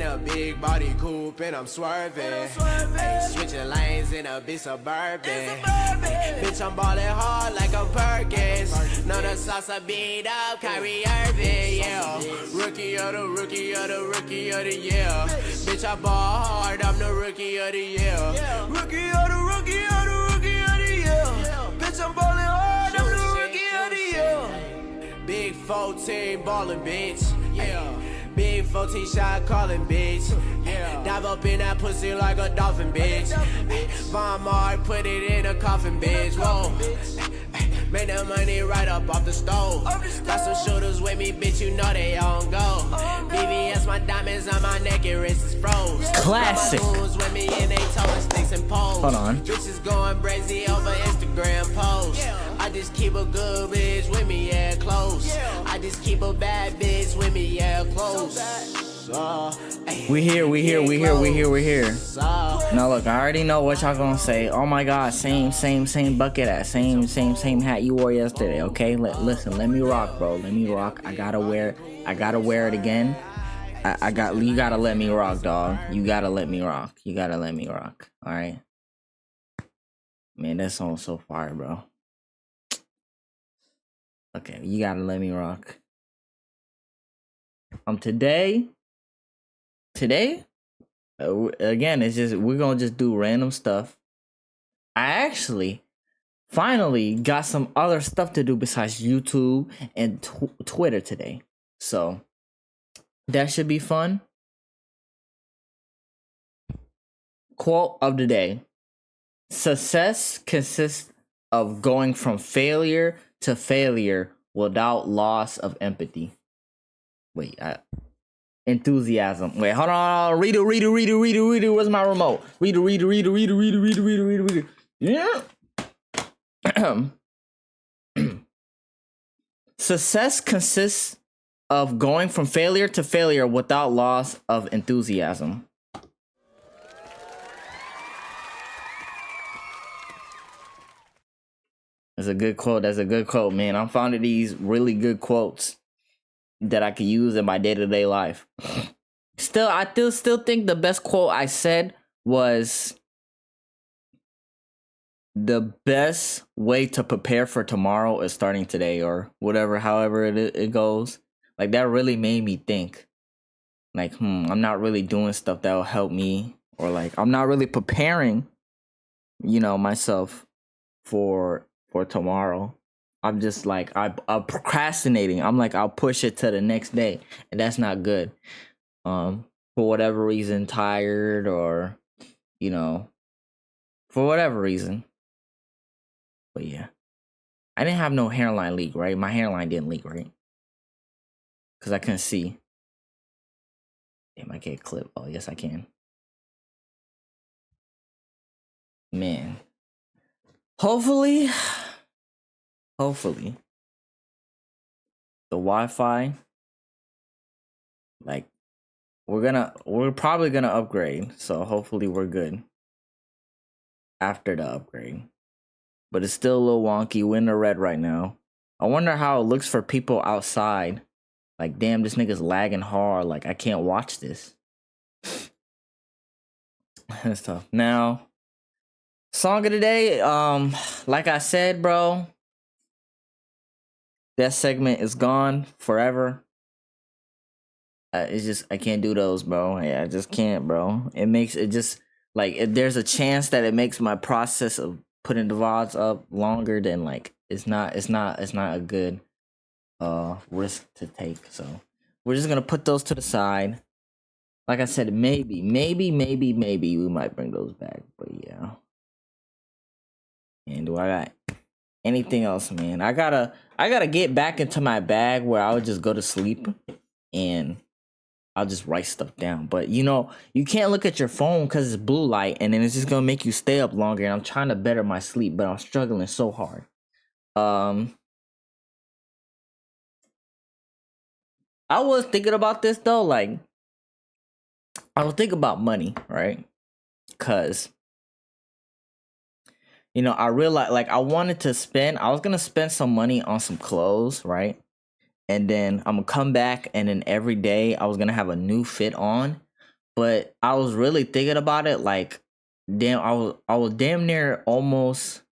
in a big body coupe and I'm swerving. Ay, switching lanes in a big suburban. Bitch, I'm ballin' hard like I'm Perkins. No, the sauce I beat up, Kyrie Irving, yeah. Rookie of the rookie of the rookie of the year. Bitch, I ball hard, I'm the rookie of the year. Rookie of the rookie of the rookie of the year. Bitch, I'm ballin' hard, I'm the rookie of the year. Big 14 ballin', bitch, yeah. Big 14 shot calling, bitch. Yeah. Dive up in that pussy like a dolphin, bitch. Von Mark, put it in a coffin, bitch. Whoa. Make the money right up off the stove. Got some shooters with me, bitch, you know they on go. BBS, my diamonds on my neck and wrist is froze. Classic. With me and they towing sticks and poles. Hold on. Bitches going crazy over Instagram posts. I just keep a good bitch with me, yeah, close. I just keep a bad bitch with me, yeah, close. We here. Now look, I already know what y'all gonna say. Oh my god, same bucket hat, same hat you wore yesterday. Okay, listen, let me rock, bro. Let me rock. I gotta wear it again. You gotta let me rock, dog. You gotta let me rock. All right. Man, that song's so fire, bro. Okay, you gotta let me rock. Today, again, it's just we're gonna just do random stuff. I actually finally got some other stuff to do besides YouTube and Twitter today, so that should be fun. Quote of the day: success consists of going from failure to failure without loss of empathy. Enthusiasm. Wait, hold on. Read it. Where's my remote? Read it. Yeah. Success consists of going from failure to failure without loss of enthusiasm. That's a good quote, man. I'm finding these really good quotes that I could use in my day-to-day life. I still think the best quote I said was the best way to prepare for tomorrow is starting today, or whatever, however it goes. Like, that really made me think. Like, I'm not really doing stuff that will help me, or like I'm not really preparing, myself for tomorrow. I'm just like, I'm procrastinating. I'm like, I'll push it to the next day, and that's not good. For whatever reason, tired, or, for whatever reason. But yeah, I didn't have no hairline leak, right? My hairline didn't leak, right? Because I couldn't see. Damn, I can't clip. Oh, yes, I can. Man. Hopefully, the Wi-Fi, like, we're probably gonna upgrade, so hopefully we're good after the upgrade. But it's still a little wonky. We're in the red right now. I wonder how it looks for people outside. Like, damn, this nigga's lagging hard. Like, I can't watch this. That's tough. Now, song of the day, like I said, bro, that segment is gone forever. It's just, I can't do those, bro. Yeah, I just can't, bro. There's a chance that it makes my process of putting the VODs up longer than, like, it's not a good risk to take. So we're just gonna put those to the side. Like I said, maybe we might bring those back. But yeah. And do I got anything else, man? I gotta get back into my bag where I would just go to sleep and I'll just write stuff down. But you can't look at your phone because it's blue light, and then it's just gonna make you stay up longer. And I'm trying to better my sleep, but I'm struggling so hard. I was thinking about this though, like, I was thinking about money, right? Cause I realized, like, I was gonna spend some money on some clothes, right? And then I'm gonna come back, and then every day I was gonna have a new fit on. But I was really thinking about it, like, damn, I was damn near almost,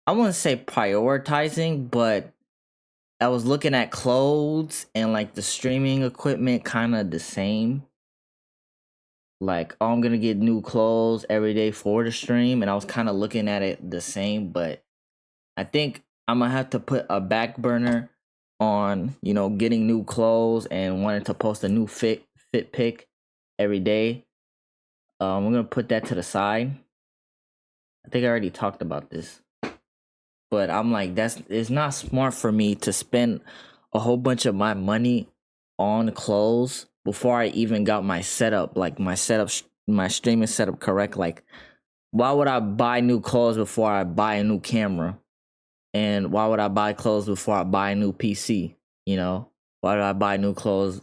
I wouldn't say prioritizing, but I was looking at clothes and like the streaming equipment kind of the same. Like, oh, I'm gonna get new clothes every day for the stream, and I was kind of looking at it the same, but I think I'm gonna have to put a back burner on, you know, getting new clothes and wanting to post a new fit pic every day. I'm gonna put that to the side. I think I already talked about this, but I'm like, it's not smart for me to spend a whole bunch of my money on clothes before I even got my setup, like my streaming setup correct. Like, why would I buy new clothes before I buy a new camera? And why would I buy clothes before I buy a new PC? You know, why do I buy new clothes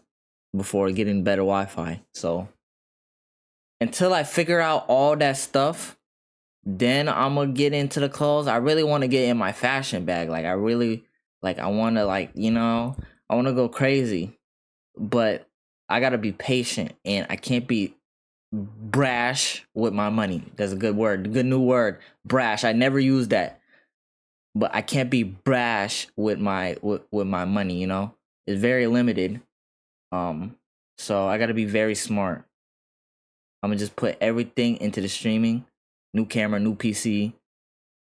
before getting better Wi-Fi? So until I figure out all that stuff, then I'm gonna get into the clothes. I really want to get in my fashion bag. Like, I really, like, I want to, like, you know, I want to go crazy, but I gotta be patient, and I can't be brash with my money. That's a good word, good new word, brash. I never use that, but I can't be brash with my money. You know, it's very limited. So I gotta be very smart. I'm gonna just put everything into the streaming, new camera, new PC,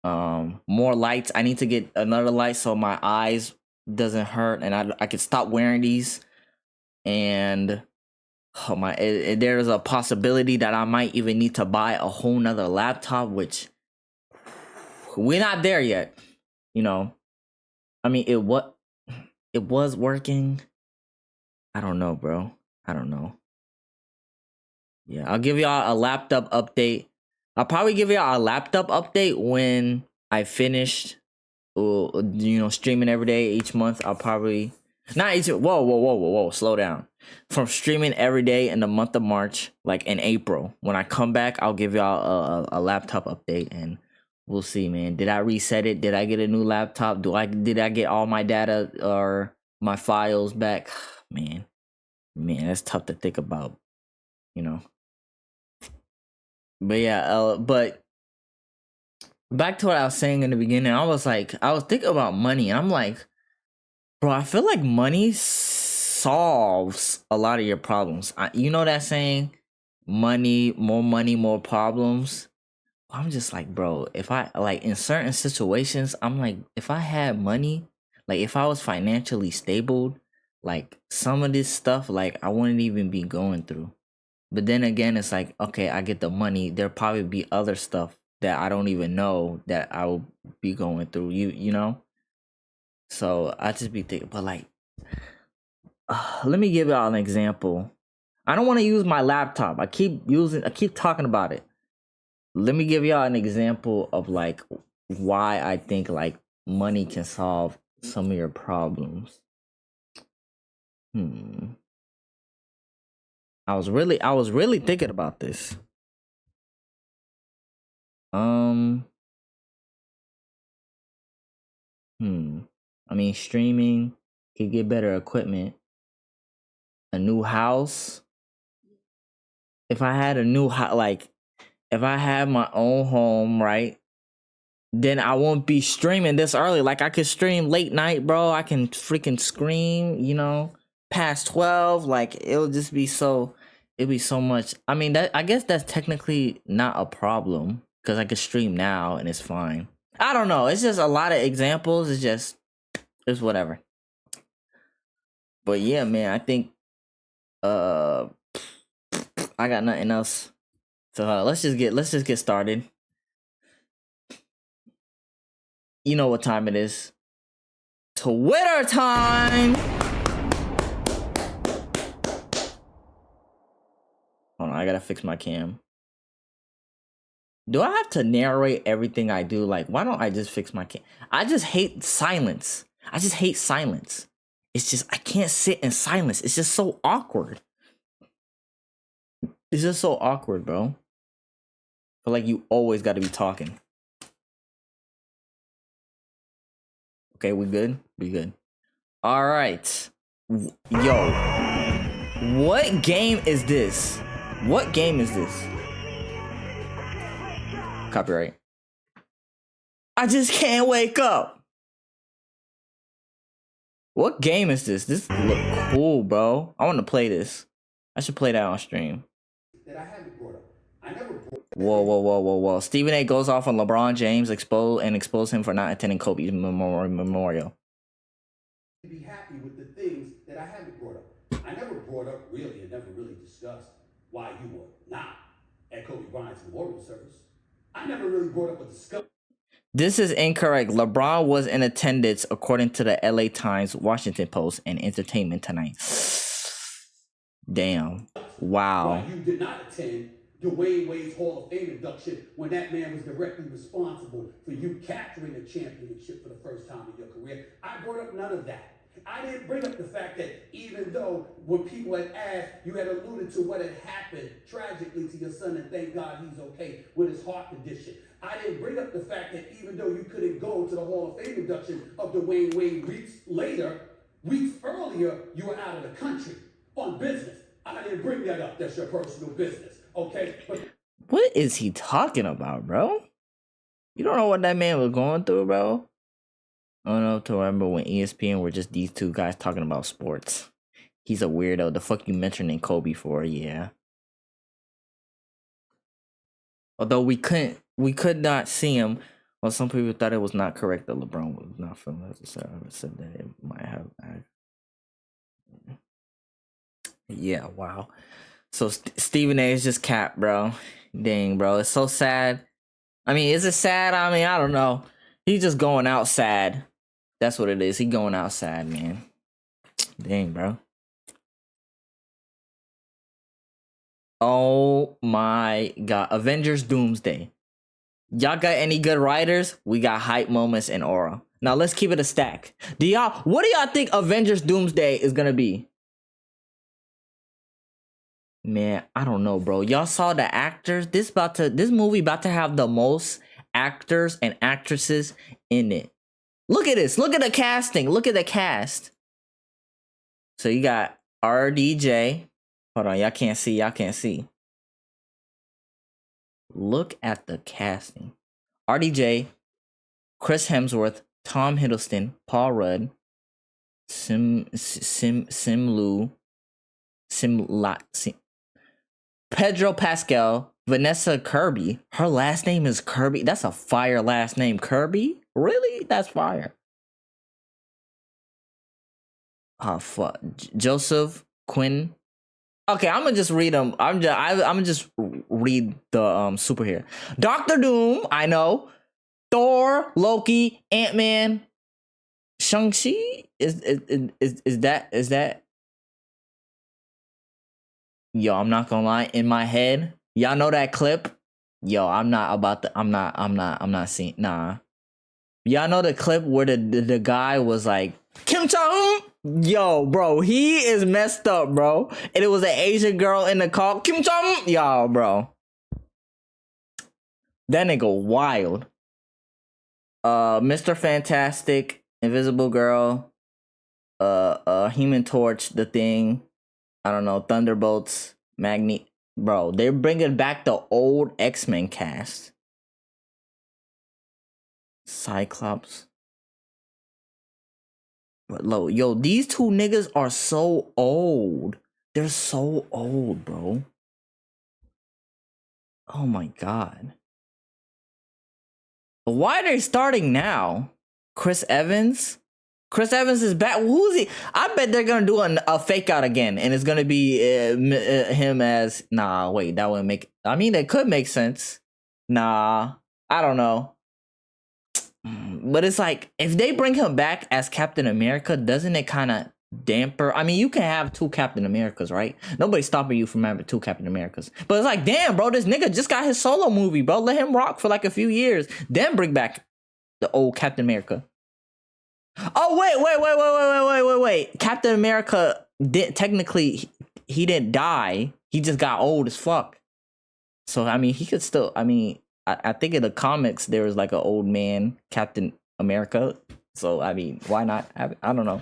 more lights. I need to get another light so my eyes doesn't hurt, and I can stop wearing these. And oh my, there's a possibility that I might even need to buy a whole nother laptop, which we're not there yet. You know, I mean, it was working. I don't know, bro. I don't know. Yeah, I'll give y'all a laptop update. I'll probably give y'all a laptop update when I finished, you know, streaming every day each month. I'll probably not each. Whoa! Slow down. From streaming every day in the month of March, like in April, when I come back, I'll give y'all a laptop update, and we'll see, man. Did I reset it? Did I get a new laptop? Did I get all my data or my files back? Man, that's tough to think about, you know. But yeah, but back to what I was saying in the beginning, I was thinking about money, and I'm like, bro, I feel like money solves a lot of your problems. You know that saying, money, more problems. I'm just like, bro, if I, like, in certain situations, I'm like, if I had money, like, if I was financially stable, like, some of this stuff, like, I wouldn't even be going through. But then again, it's like, okay, I get the money. There'll probably be other stuff that I don't even know that I will be going through. You know? So I just be thinking, but like, let me give y'all an example. I don't want to use my laptop. I keep talking about it. Let me give y'all an example of like why I think like money can solve some of your problems. I was really thinking about this. I mean, streaming could get better equipment, a new house. If I had a new house, like if I had my own home, right, then I won't be streaming this early. Like, I could stream late night, bro. I can freaking scream, you know, past 12. Like, it'll just be so, it'd be so much. I mean, that, I guess that's technically not a problem because I could stream now and it's fine. I don't know. It's just a lot of examples. It's whatever. But yeah, man, I think I got nothing else. So let's just get started. You know what time it is. Twitter time. Hold on, I gotta fix my cam. Do I have to narrate everything I do? Like, why don't I just fix my cam? I just hate silence. It's just, I can't sit in silence. It's just so awkward. It's just so awkward, bro. But like, you always got to be talking. Okay, we good? We good. All right. Yo, What game is this? What game is this? Copyright. I just can't wake up. What game is this? This look cool, bro. I want to play this. I should play that on stream. That I haven't brought up. I never brought. Whoa. Stephen A goes off on LeBron James expose him for not attending Kobe's memorial. Be happy with the things that I haven't brought up. I never brought up really and never really discussed why you were not at Kobe Bryant's memorial service. I never really brought up a discussion. This is incorrect. LeBron was in attendance according to the LA Times, Washington Post, and Entertainment Tonight. Damn. Wow. Why you did not attend Dwayne Wade's Hall of Fame induction when that man was directly responsible for you capturing a championship for the first time in your career. I brought up none of that. I didn't bring up the fact that even though when people had asked, you had alluded to what had happened tragically to your son, and thank God he's okay with his heart condition. I didn't bring up the fact that even though you couldn't go to the Hall of Fame induction of Dwayne Wade weeks earlier, you were out of the country on business. I didn't bring that up. That's your personal business, okay? But what is he talking about, bro? You don't know what that man was going through, bro? I don't know to remember when ESPN were just these two guys talking about sports. He's a weirdo. The fuck you mentioning Kobe for? Yeah. Although we could not see him. Well, some people thought it was not correct that LeBron was not filming. So I said that it might have. Yeah, wow. So Stephen A is just cap, bro. Dang, bro. It's so sad. I mean, is it sad? I mean, I don't know. He's just going out sad. That's what it is. He going out sad, man. Dang, bro. Oh my God. Avengers Doomsday. Y'all got any good writers? We got hype moments and aura. Now let's keep it a stack. What do y'all think Avengers Doomsday is gonna be? Man, I don't know, bro. Y'all saw the actors? This movie about to have the most actors and actresses in it. Look at this. Look at the casting. Look at the cast. So you got RDJ. Hold on, y'all can't see. Y'all can't see. Look at the casting. RDJ, Chris Hemsworth, Tom Hiddleston, Paul Rudd, Pedro Pascal, Vanessa Kirby. Her last name is Kirby. That's a fire last name. Kirby? Really? That's fire. Oh fuck. Joseph Quinn. Okay, I'm gonna just read them. I'm gonna just read the super here. Doctor Doom, I know. Thor, Loki, Ant-Man, Shang-Chi. Is that? Yo, I'm not gonna lie. In my head, y'all know that clip. Yo, I'm not seeing. Nah. Y'all know the clip where the guy was like Kim Jong-un. Yo, bro, he is messed up, bro. And it was an Asian girl in the car. Kim Jong-un. Yo, bro. That nigga wild. Mr. Fantastic, Invisible Girl, Human Torch, The Thing. I don't know, Thunderbolts, Magni. Bro, they're bringing back the old X-Men cast. Cyclops. But yo, these two niggas are so old. They're so old, bro. Oh my God. But why are they starting now? Chris Evans? Chris Evans is back. Who's he? I bet they're gonna do a fake out again, and it's gonna be him as. Nah, wait, that wouldn't make. I mean, it could make sense. Nah, I don't know. But it's like if they bring him back as Captain America, doesn't it kind of damper? I mean, you can have two Captain Americas, right? Nobody's stopping you from having two Captain Americas. But it's like, damn, bro, this nigga just got his solo movie, bro. Let him rock for like a few years, then bring back the old Captain America. Oh, wait. Captain America did technically he didn't die. He just got old as fuck. So I mean, he could still. I mean, I think in the comics there was like an old man Captain America. So I mean, why not have it? I don't know.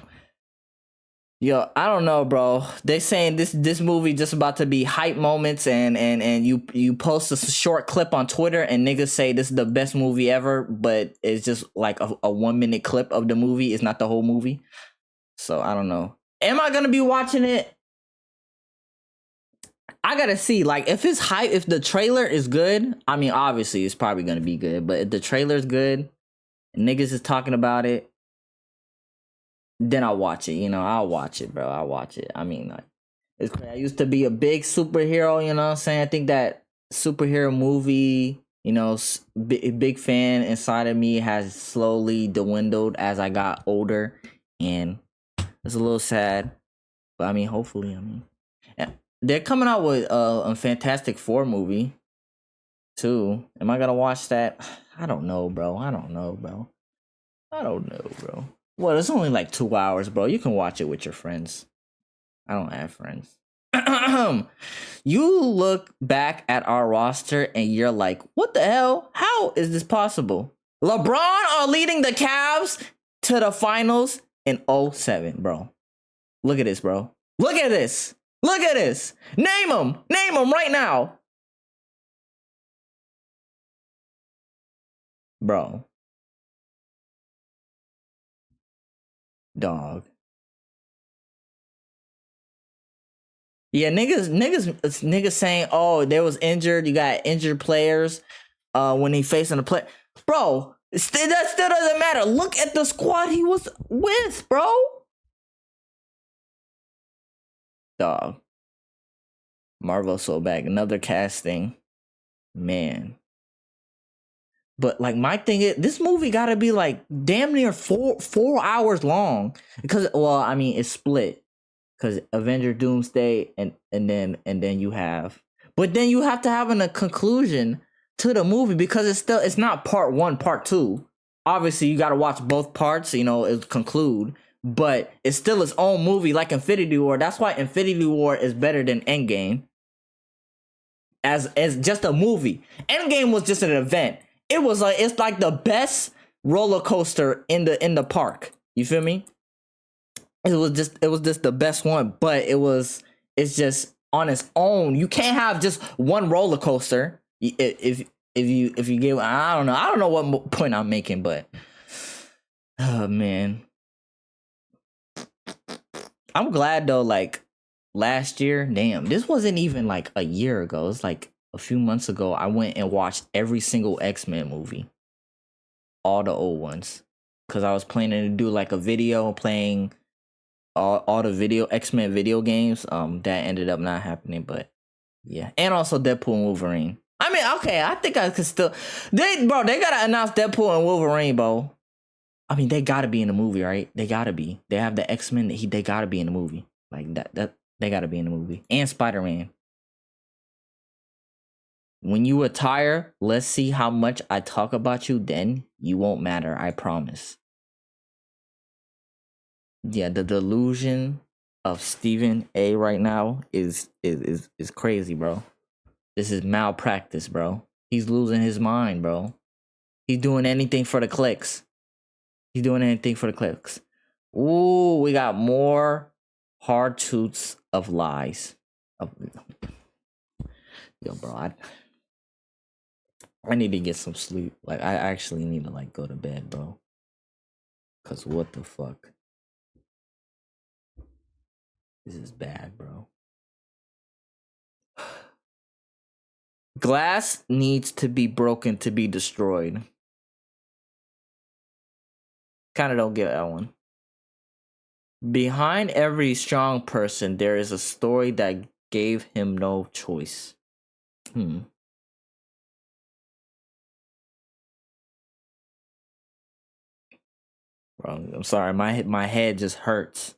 Yo, I don't know, bro. They saying this movie just about to be hype moments, and you post a short clip on Twitter, and niggas say this is the best movie ever, but it's just like a 1 minute clip of the movie. It's not the whole movie. So I don't know. Am I gonna be watching it? I gotta see. Like, if it's hype, if the trailer is good, I mean, obviously it's probably gonna be good. But if the trailer is good, and niggas is talking about it, then I'll watch it. You know, I'll watch it, bro. I'll watch it. I mean, like, it's crazy. I used to be a big superhero. You know what I'm saying? I think that superhero movie, you know, big fan inside of me has slowly dwindled as I got older, and it's a little sad. But I mean, hopefully, they're coming out with a Fantastic Four movie too. Am I gonna watch that? I don't know, bro. I don't know, bro. Well, it's only like 2 hours, bro. You can watch it with your friends. I don't have friends. You look back at our roster and you're like, what the hell? How is this possible? LeBron are leading the Cavs to the finals in 07, bro. Look at this, bro. Look at this. Look at this. Name them. Name them right now. Bro. Dog. Yeah, niggas saying, oh, there was injured. You got injured players when he facing a play. Bro, that still doesn't matter. Look at the squad he was with, bro. Dog. Marvel so back. Another casting. Man. But like, my thing is, this movie gotta be like damn near four hours long. Because, well, I mean, it's split. Because Avenger Doomsday and then you have, but then you have to have a conclusion to the movie, because it's not part 1, part 2. Obviously, you got to watch both parts, you know, it conclude, but it's still its own movie, like Infinity War. That's why Infinity War is better than Endgame as just a movie. Endgame was just an event. It's like the best roller coaster in the park. You feel me? It was just the best one, but it's just on its own. You can't have just one roller coaster. If you get, I don't know what point I'm making, but oh man, I'm glad though. Like, last year, damn, this wasn't even like a year ago. It's like a few months ago. I went and watched every single X-Men movie, all the old ones, because I was planning to do like a video playing all the X-Men video games. That ended up not happening, but yeah. And also Deadpool and Wolverine. I mean, okay, I think I could still they gotta announce Deadpool and Wolverine, bro. I mean, they gotta be in the movie, right? They gotta be. They have the X-Men, they gotta be in the movie. Like that they gotta be in the movie. And Spider-Man. When you retire, let's see how much I talk about you, then you won't matter, I promise. Yeah, the delusion of Stephen A right now is crazy, bro. This is malpractice, bro. He's losing his mind, bro. He's doing anything for the clicks. Ooh, we got more hard truths of lies. Yo, bro, I need to get some sleep. Like, I actually need to like go to bed, bro. Cause what the fuck? This is bad, bro. Glass needs to be broken to be destroyed. Kind of don't get that one. Behind every strong person, there is a story that gave him no choice. Bro, I'm sorry, my head just hurts.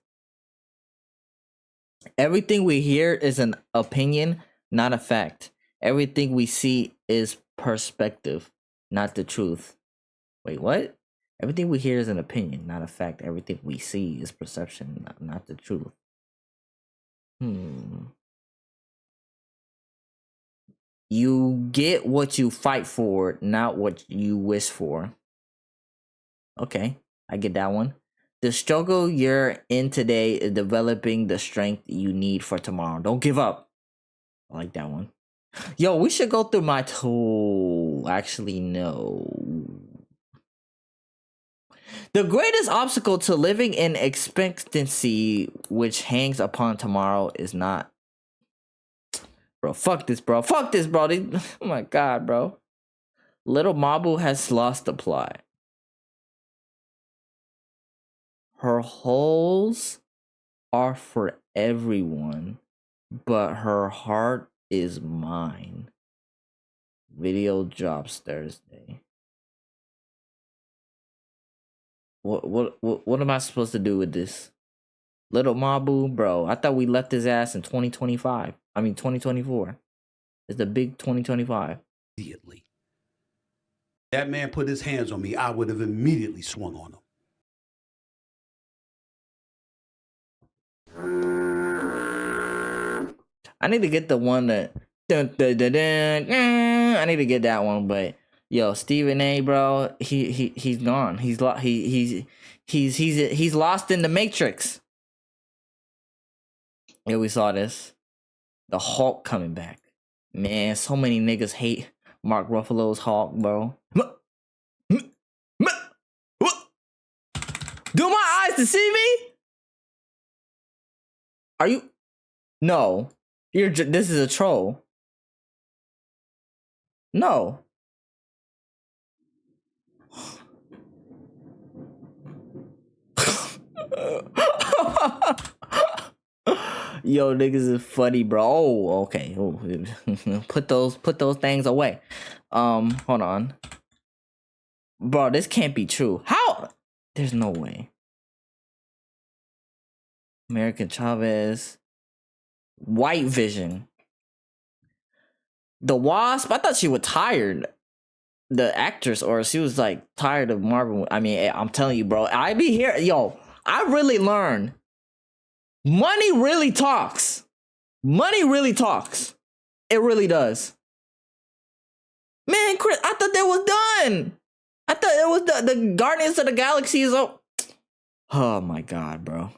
Everything we hear is an opinion, not a fact. Everything we see is perspective, not the truth. Wait, what? Everything we hear is an opinion, not a fact. Everything we see is perception, not the truth. You get what you fight for, not what you wish for. Okay, I get that one. The struggle you're in today is developing the strength you need for tomorrow. Don't give up. I like that one. Yo, we should go through my tool. Actually, no. The greatest obstacle to living in expectancy which hangs upon tomorrow is not. Bro, fuck this, bro. Fuck this, bro. Oh my god, bro. Little Mabu has lost the plot. Her holes are for everyone, but her heart is mine. Video drops Thursday. What am I supposed to do with this? Little Mabu, bro. I thought we left his ass in 2025. I mean 2024. It's the big 2025. Immediately. That man put his hands on me, I would have immediately swung on him. I need to get the one that I need to get that one, but yo, Stephen A, bro, he's gone. He's lost in the Matrix. Yeah, we saw this. The Hulk coming back. Man, so many niggas hate Mark Ruffalo's Hulk, bro. Do my eyes deceive me? Are you? No. This is a troll. No. Yo, niggas is funny, bro. Oh, okay. Oh, put those things away. Hold on. Bro, this can't be true. How? There's no way. American Chavez. White Vision. The Wasp, I thought she was tired. The actress, or she was like tired of Marvel. I mean, I'm telling you, bro. I be here. Yo, I really learned. Money really talks. Money really talks. It really does. Man, Chris, I thought that was done. I thought it was the Guardians of the Galaxy is up. Oh my god, bro.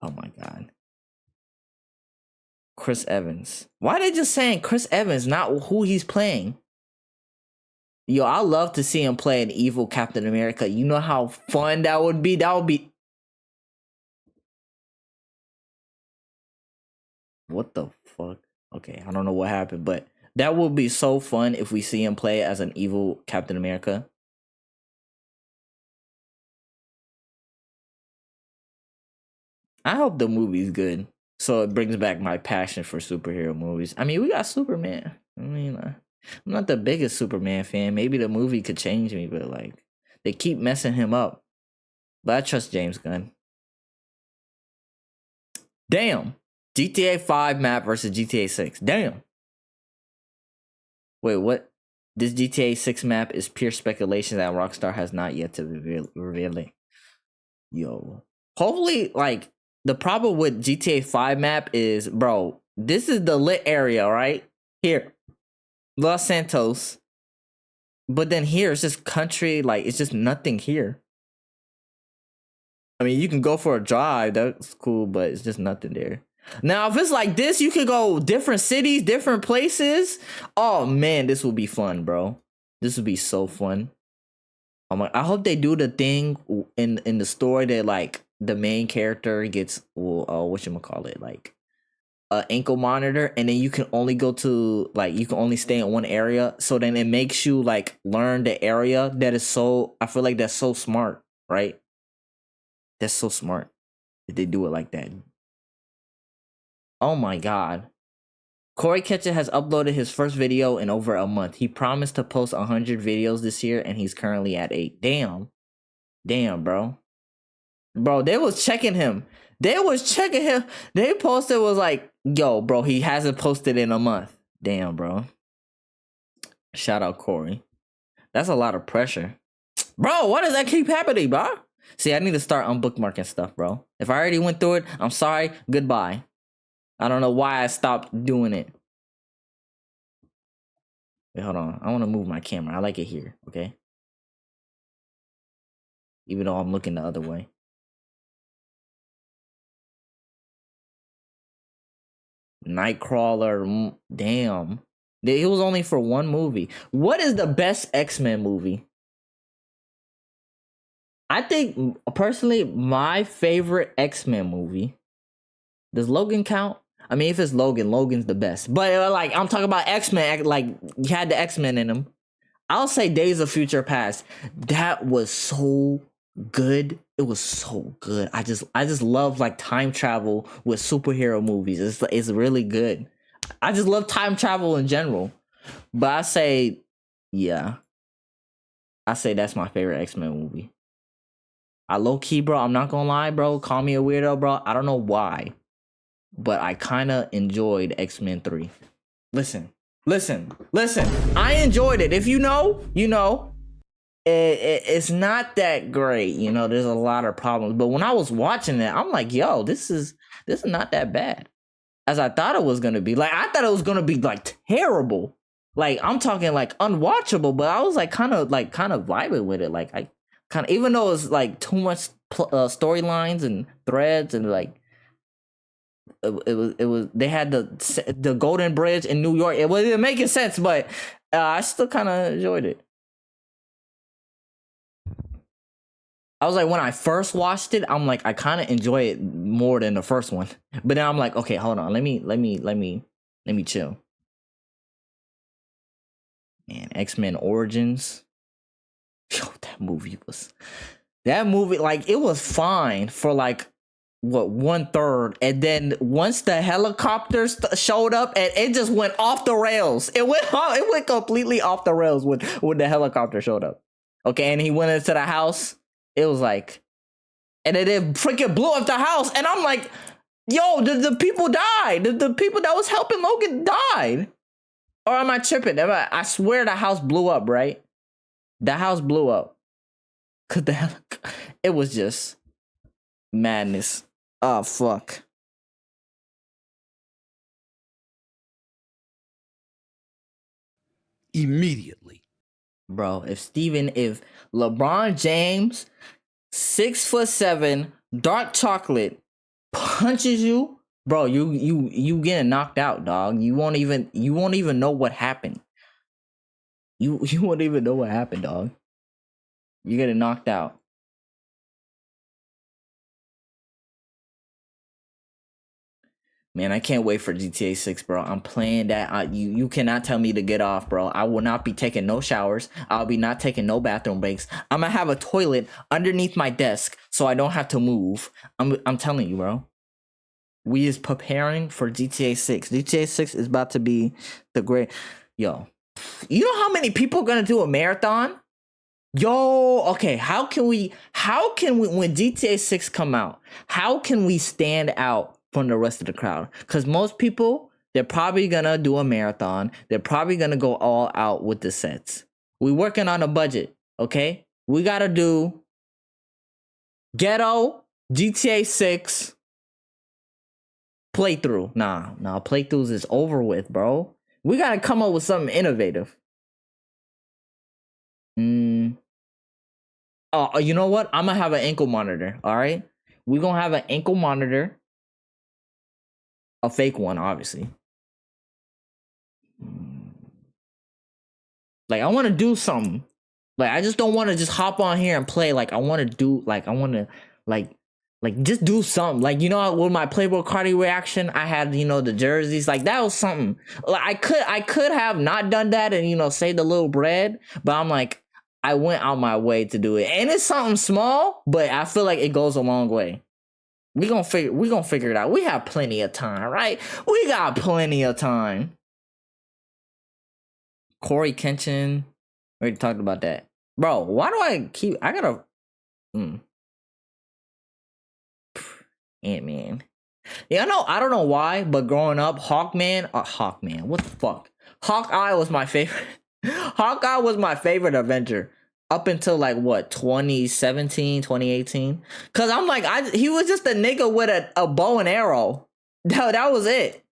Oh my god. Chris Evans. Why they just saying Chris Evans, not who he's playing? Yo, I love to see him play an evil Captain America. You know how fun that would be? That would be... What the fuck? Okay, I don't know what happened, but that would be so fun if we see him play as an evil Captain America. I hope the movie's good, so it brings back my passion for superhero movies. I mean, we got Superman. I mean, I'm not the biggest Superman fan. Maybe the movie could change me, but like, they keep messing him up. But I trust James Gunn. Damn. GTA 5 map versus GTA 6. Damn. Wait, what? This GTA 6 map is pure speculation that Rockstar has not yet to reveal it. Yo. Hopefully, like, the problem with GTA 5 map is, bro, this is the lit area, right? Here. Los Santos. But then here, it's just country, like, it's just nothing here. I mean, you can go for a drive, that's cool, but it's just nothing there. Now, if it's like this, you could go different cities, different places. Oh, man, this will be fun, bro. This would be so fun. I hope they do the thing in the story that, like, the main character gets, whatchamacallit, like, an ankle monitor, and then you can only go to, like, you can only stay in one area. So then it makes you, like, learn the area. That is so, I feel like that's so smart, right? That's so smart that they do it like that. Oh my god. Corey Ketchum has uploaded his first video in over a month. He promised to post 100 videos this year, and he's currently at 8. Damn. Damn, bro. Bro, they was checking him. They posted was like, yo, bro, he hasn't posted in a month. Damn, bro. Shout out Corey. That's a lot of pressure. Bro, why does that keep happening, bro? See, I need to start unbookmarking stuff, bro. If I already went through it, I'm sorry. Goodbye. I don't know why I stopped doing it. Wait, hold on. I want to move my camera. I like it here, okay? Even though I'm looking the other way. Nightcrawler. Damn. It was only for one movie. What is the best X-Men movie? I think personally, my favorite X-Men movie. Does Logan count? I mean, if it's Logan, Logan's the best. But like, I'm talking about X-Men. Like, you had the X-Men in them. I'll say Days of Future Past. That was so good. It was so good. I just love like time travel with superhero movies. It's really good. I just love time travel in general. But I say, yeah, I say that's my favorite X-Men movie. I low key, bro. I'm not gonna lie, bro. Call me a weirdo, bro. I don't know why, but I kind of enjoyed X-Men 3. Listen. I enjoyed it. If you know, you know. It's not that great, you know. There's a lot of problems, but when I was watching it, I'm like, yo, this is not that bad as I thought it was gonna be. Like, I thought it was gonna be like terrible. Like, I'm talking like unwatchable, but I was like kind of vibing with it. Like, I kind of, even though it's like too much storylines and threads, and like it was they had the Golden Bridge in New York. It wasn't making sense, but I still kind of enjoyed it. I was like, when I first watched it, I'm like, I kind of enjoy it more than the first one. But then I'm like, okay, hold on, let me chill. Man, X-Men Origins. Yo, that movie, like, it was fine for like what 1/3, and then once the helicopters showed up, and it just went off the rails. It went completely off the rails when the helicopter showed up. Okay, and he went into the house. It was like, and then it freaking blew up the house, and I'm like, yo, the people died. The people that was helping Logan died. Or am I tripping? I swear the house blew up, right? The house blew up. Cause it was just madness. Oh, fuck. Immediately. Bro, if LeBron James, 6'7", dark chocolate, punches you, bro, you getting knocked out, dog. You won't even know what happened. You won't even know what happened, dog. You getting knocked out. Man, I can't wait for GTA 6, bro. I'm playing that. You cannot tell me to get off, bro. I will not be taking no showers. I'll be not taking no bathroom breaks. I'm gonna have a toilet underneath my desk so I don't have to move. I'm telling you, bro. We is preparing for GTA 6. GTA 6 is about to be the great. Yo, you know how many people are gonna do a marathon? Yo, okay, how can we when GTA 6 come out, how can we stand out from the rest of the crowd? Because most people, they're probably gonna do a marathon. They're probably gonna go all out with the sets. We working on a budget, okay? We gotta do ghetto GTA 6 playthrough. Nah, playthroughs is over with, bro. We gotta come up with something innovative. Oh, you know what? I'm gonna have an ankle monitor. All right, we're gonna have an ankle monitor, a fake one, obviously. Like, I want to do something. Like, I just don't want to just hop on here and play. Like, I want to do. Like, I want to like just do something. Like, you know, with my Playboy Cardi reaction, I had, you know, the jerseys. Like, that was something. Like, I could have not done that and, you know, saved a little bread, but I'm like, I went out my way to do it, and it's something small, but I feel like it goes a long way. We gonna figure it out. We have plenty of time, right? We got plenty of time. Corey Kenshin, we already talked about that, bro. Why do I gotta Ant-Man? Yeah, I don't know why, but growing up, Hawkman, what the fuck? Hawkeye was my favorite. Hawkeye was my favorite Avenger up until like what, 2017, 2018. Cause I'm like, he was just a nigga with a bow and arrow. That was it.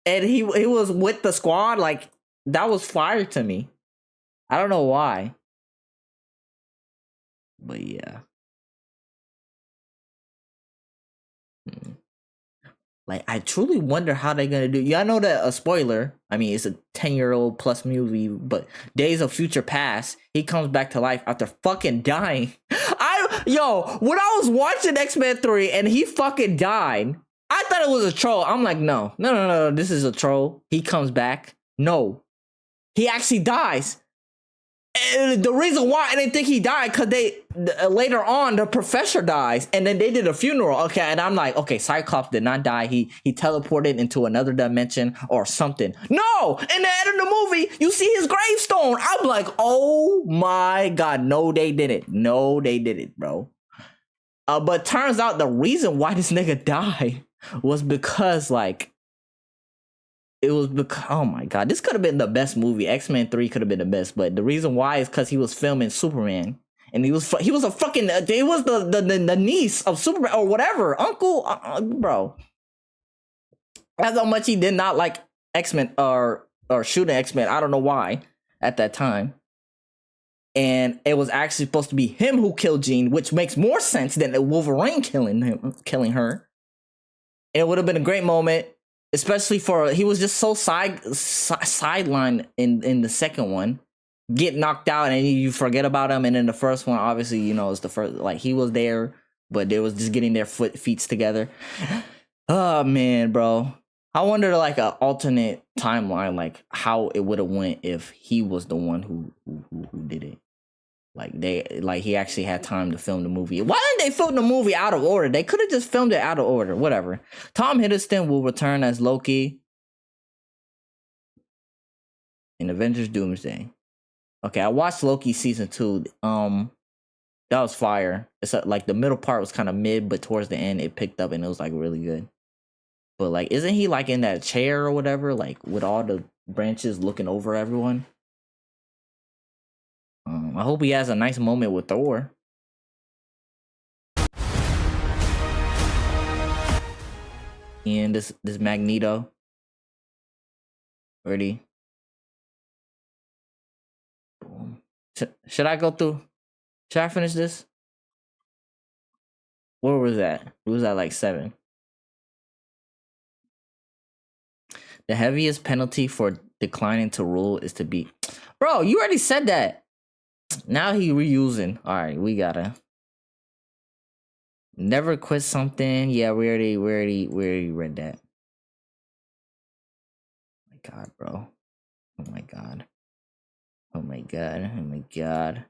And he was with the squad. Like, that was fire to me. I don't know why. But yeah. Like, I truly wonder how they're gonna do. Yeah, I know that a spoiler. I mean, it's a 10-year-old plus movie, but Days of Future Past, he comes back to life after fucking dying. When I was watching X-Men 3 and he fucking died, I thought it was a troll. I'm like, no, this is a troll. He comes back. No, he actually dies. And the reason why I didn't think he died, because later on the professor dies, and then they did a funeral. Okay, and I'm like, okay, Cyclops did not die. He teleported into another dimension or something. No, in the end of the movie, you see his gravestone. I'm like, oh my god, no, they didn't. No, they didn't, bro. But turns out the reason why this nigga died was because oh my god, this could have been the best movie. X-Men 3 could have been the best, but the reason why is because he was filming Superman, and he was a fucking he was the niece of Superman or whatever, uncle, bro. That's how much he did not like X-Men or shooting X-Men. I don't know why at that time. And it was actually supposed to be him who killed Jean, which makes more sense than Wolverine killing her. And it would have been a great moment. Especially he was just so sidelined in the second one, get knocked out and you forget about him. And in the first one, obviously, it's the first, like, he was there, but they was just getting their feet together. Oh man, bro. I wonder, like, an alternate timeline, like how it would have went if he was the one who did it. Like he actually had time to film the movie. Why didn't they film the movie out of order? They could have just filmed it out of order. Whatever. Tom Hiddleston will return as Loki in Avengers Doomsday. Okay, I watched Loki season 2. That was fire. It's like the middle part was kind of mid, but towards the end it picked up and it was like really good. But like, isn't he like in that chair or whatever, like with all the branches looking over everyone? I hope he has a nice moment with Thor. And this Magneto. Ready? Boom. Should I go through? Should I finish this? Where was that? It was at like 7. The heaviest penalty for declining to rule is to be... Bro, you already said that. Now he reusing. All right, we gotta never quit something. Yeah, we already read that. Oh my god, bro. Oh my god. Oh my god. Oh my god.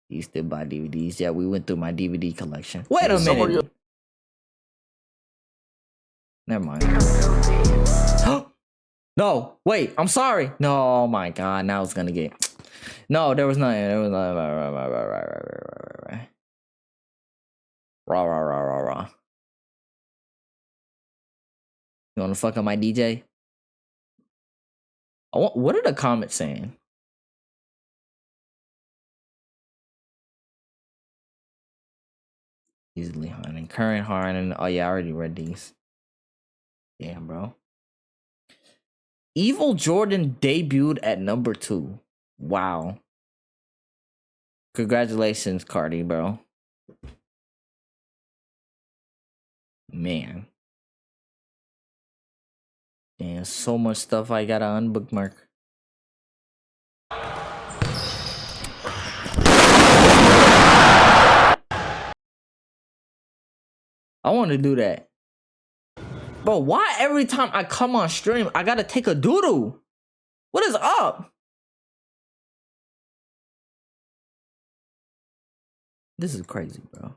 You still buy DVDs? Yeah, we went through my DVD collection. Wait a minute. Never mind. No, wait. I'm sorry. No, oh my god. Now it's gonna get. No, there was nothing. There was nothing. Rah. You wanna fuck up my DJ? What are the comments saying? Easily Harden. Current Harden. Oh yeah, I already read these. Damn, bro. Evil Jordan debuted at number 2. Wow. Congratulations, Cardi, bro. Man. Damn, so much stuff I gotta unbookmark. I want to do that. Bro, why every time I come on stream, I gotta take a doodle? What is up? This is crazy, bro.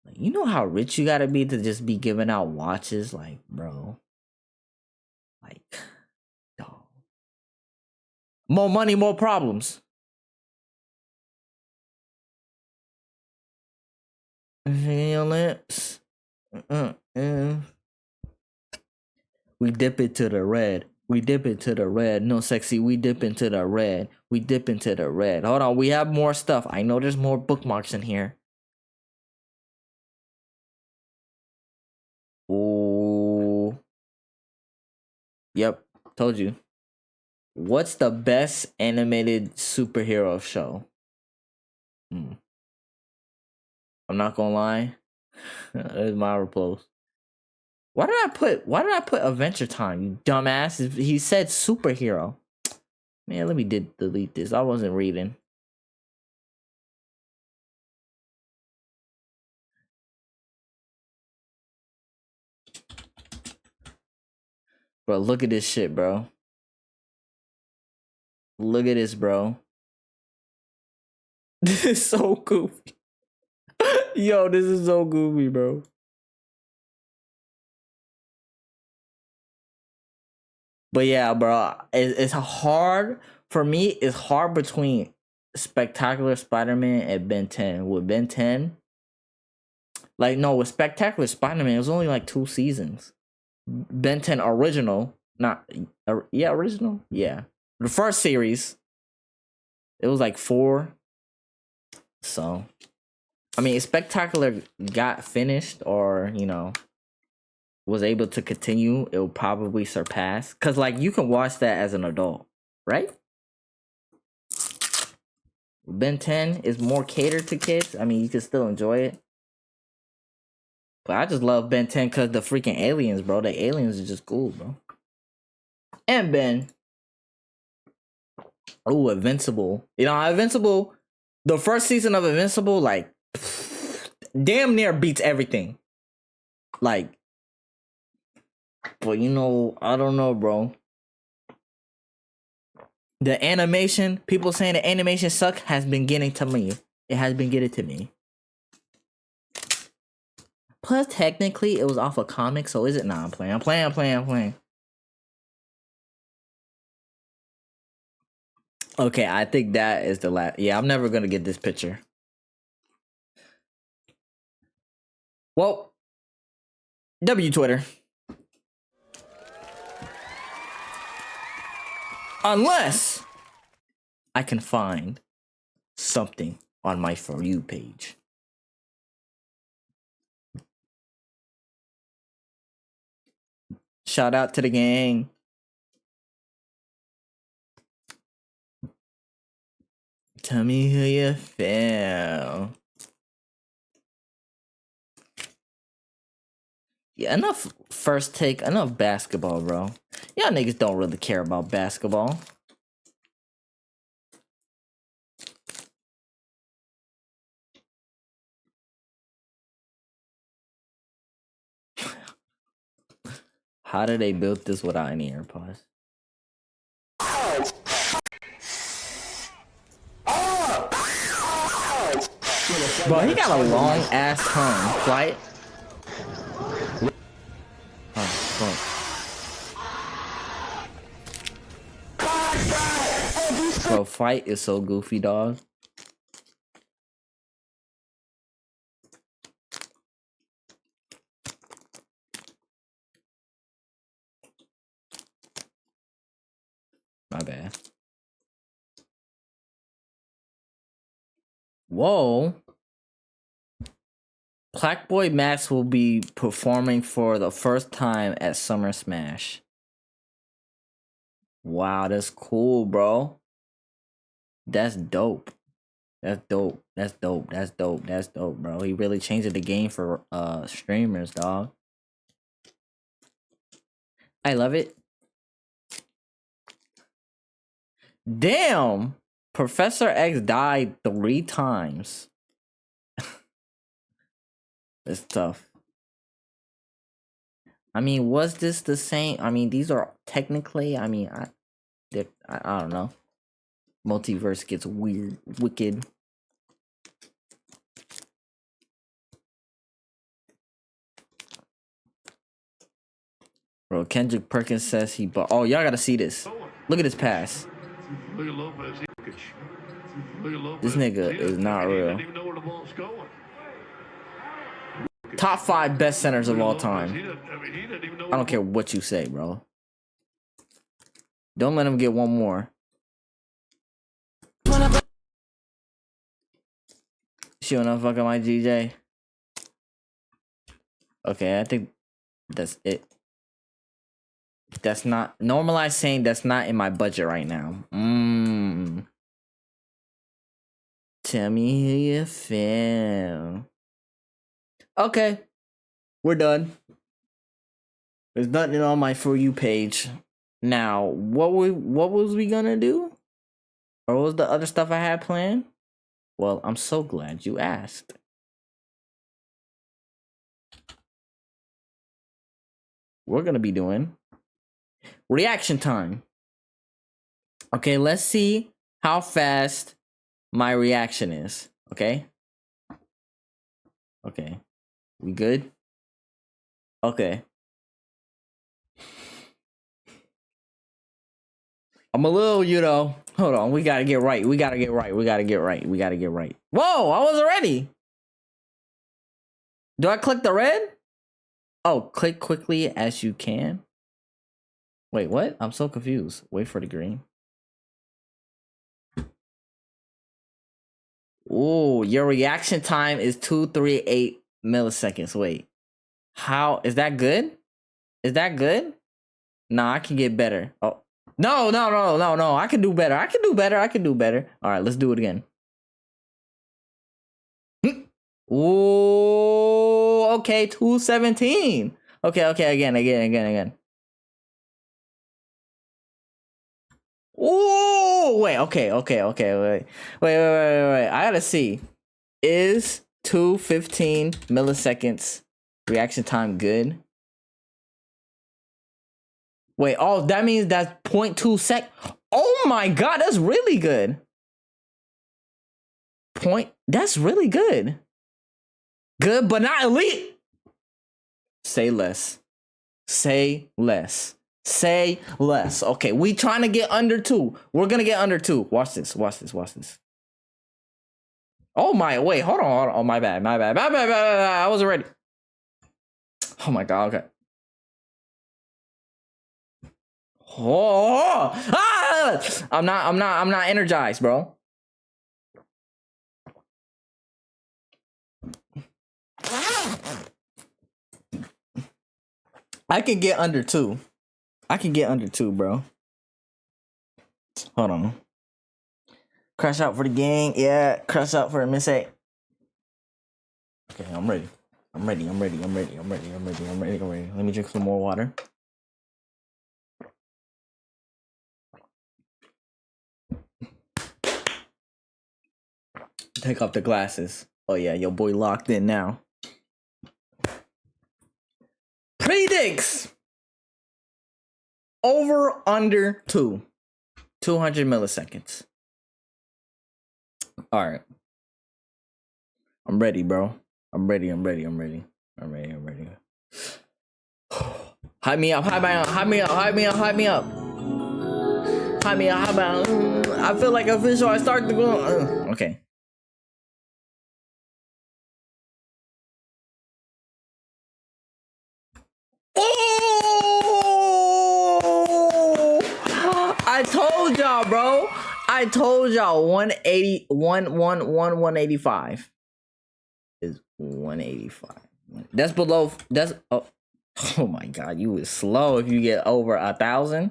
Like, you know how rich you gotta be to just be giving out watches? Like, bro. Like, dog. More money, more problems. In your lips. We dip it to the red. We dip into the red. No sexy, we dip into the red. We dip into the red. Hold on, we have more stuff. I know there's more bookmarks in here. Oh. Yep, told you. What's the best animated superhero show? I'm not gonna lie. There's my repose. Why did I put Adventure Time, you dumbass? He said superhero. Man, let me delete this. I wasn't reading. Bro, look at this shit, bro. Look at this, bro. This is so goofy. Yo, this is so goofy, bro. But yeah, bro, it's hard for me. It's hard between Spectacular Spider-Man and Ben 10. With Ben 10, like no, with Spectacular Spider-Man, it was only like 2 seasons. Ben 10 original, not original, yeah. The first series, it was like 4. So, I mean, if Spectacular got finished, or was able to continue, it will probably surpass. Cause like you can watch that as an adult, right? Ben 10 is more catered to kids. I mean, you can still enjoy it. But I just love Ben 10 because the freaking aliens, bro. The aliens are just cool, bro. And Ben. Oh, Invincible. Invincible, the first season of Invincible, like, damn near beats everything. Like, but I don't know, bro. The animation, people saying the animation suck, has been getting to me. It has been getting to me. Plus, technically, it was off a comic, so is it? Nah, I'm playing. Okay, I think that is the last. Yeah, I'm never gonna get this picture. Well, W Twitter. Unless I can find something on my For You page. Shout out to the gang. Tell me who you feel. Yeah, enough first take, enough basketball, bro. Y'all niggas don't really care about basketball. How did they build this without any AirPods? Bro, he got a long ass tongue. Flight. Oh, fuck. Bro, Fight is so goofy, dog. My bad. Whoa. Blackboy Max will be performing for the first time at Summer Smash. Wow, that's cool, bro. That's dope. That's dope. That's dope. That's dope. That's dope, bro. He really changed the game for streamers, dog. I love it. Damn! Professor X died 3 times. It's tough. I mean, was this the same? I mean, these are technically, I mean, I don't know. Multiverse gets weird, wicked. Bro, Kendrick Perkins says he bought. Oh, y'all gotta see this. Look at his pass. Look at Lopez. Look at Lopez. This nigga is not real. Top 5 best centers of all time. I don't care what you say, bro. Don't let him get one more. She wanna fuck up my GJ. Okay, I think that's it. That's not normalized saying that's not in my budget right now. Tell me how you feel. Okay, we're done. There's nothing on my For You page. Now, what was we gonna do? Or what was the other stuff I had planned? Well, I'm so glad you asked. We're gonna be doing reaction time. Okay, let's see how fast my reaction is. Okay. Okay. We good? Okay. I'm a little, hold on. We gotta get right. We gotta get right. Whoa, I wasn't ready. Do I click the red? Oh, click quickly as you can. Wait, what? I'm so confused. Wait for the green. Ooh, your reaction time is 238 milliseconds. Wait. How is that good? Is that good? Nah, I can get better. Oh. No. I can do better. All right, let's do it again. Ooh, okay, 217. Okay, again. Ooh, wait, okay, wait. I gotta see. Is 215 milliseconds reaction time good? Wait, oh, that means that's 0.2 sec. Oh my god, that's really good. That's really good. Good, but not elite. Say less. Okay, we trying to get under 2. We're gonna get under 2. Watch this. Oh my, wait, hold on. Oh, my bad. I wasn't ready. Oh my god, okay. Oh, I'm not energized, bro. I can get under 2. Bro. Hold on. Crash out for the gang. Yeah, crash out for a miss A. Okay, I'm ready. Let me drink some more water. Take off the glasses. Oh yeah, your boy locked in now. Predicts over under 200 milliseconds. All right. I'm ready, bro. I'm ready. Hype me up. I feel like official. I start to go. Okay. Oh! I told y'all, bro. 185 is 185. That's below. That's oh my god, you was slow if you get over 1,000.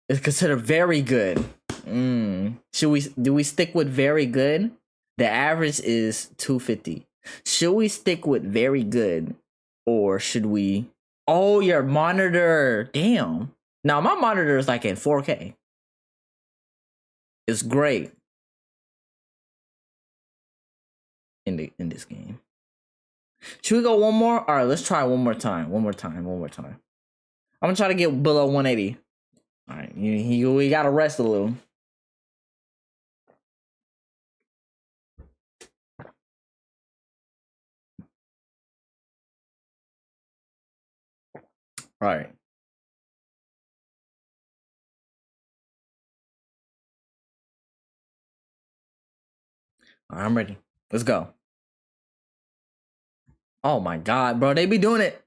It's considered very good. Do we stick with very good? The average is 250. Should we stick with very good, or should we? Oh, your monitor. Damn. Now my monitor is like in 4K. It's great in this game. Should we go one more? All right, let's try one more time. I'm gonna try to get below 180. All right, we gotta rest a little. All right. All right, I'm ready. Let's go. Oh my god, bro, they be doing it.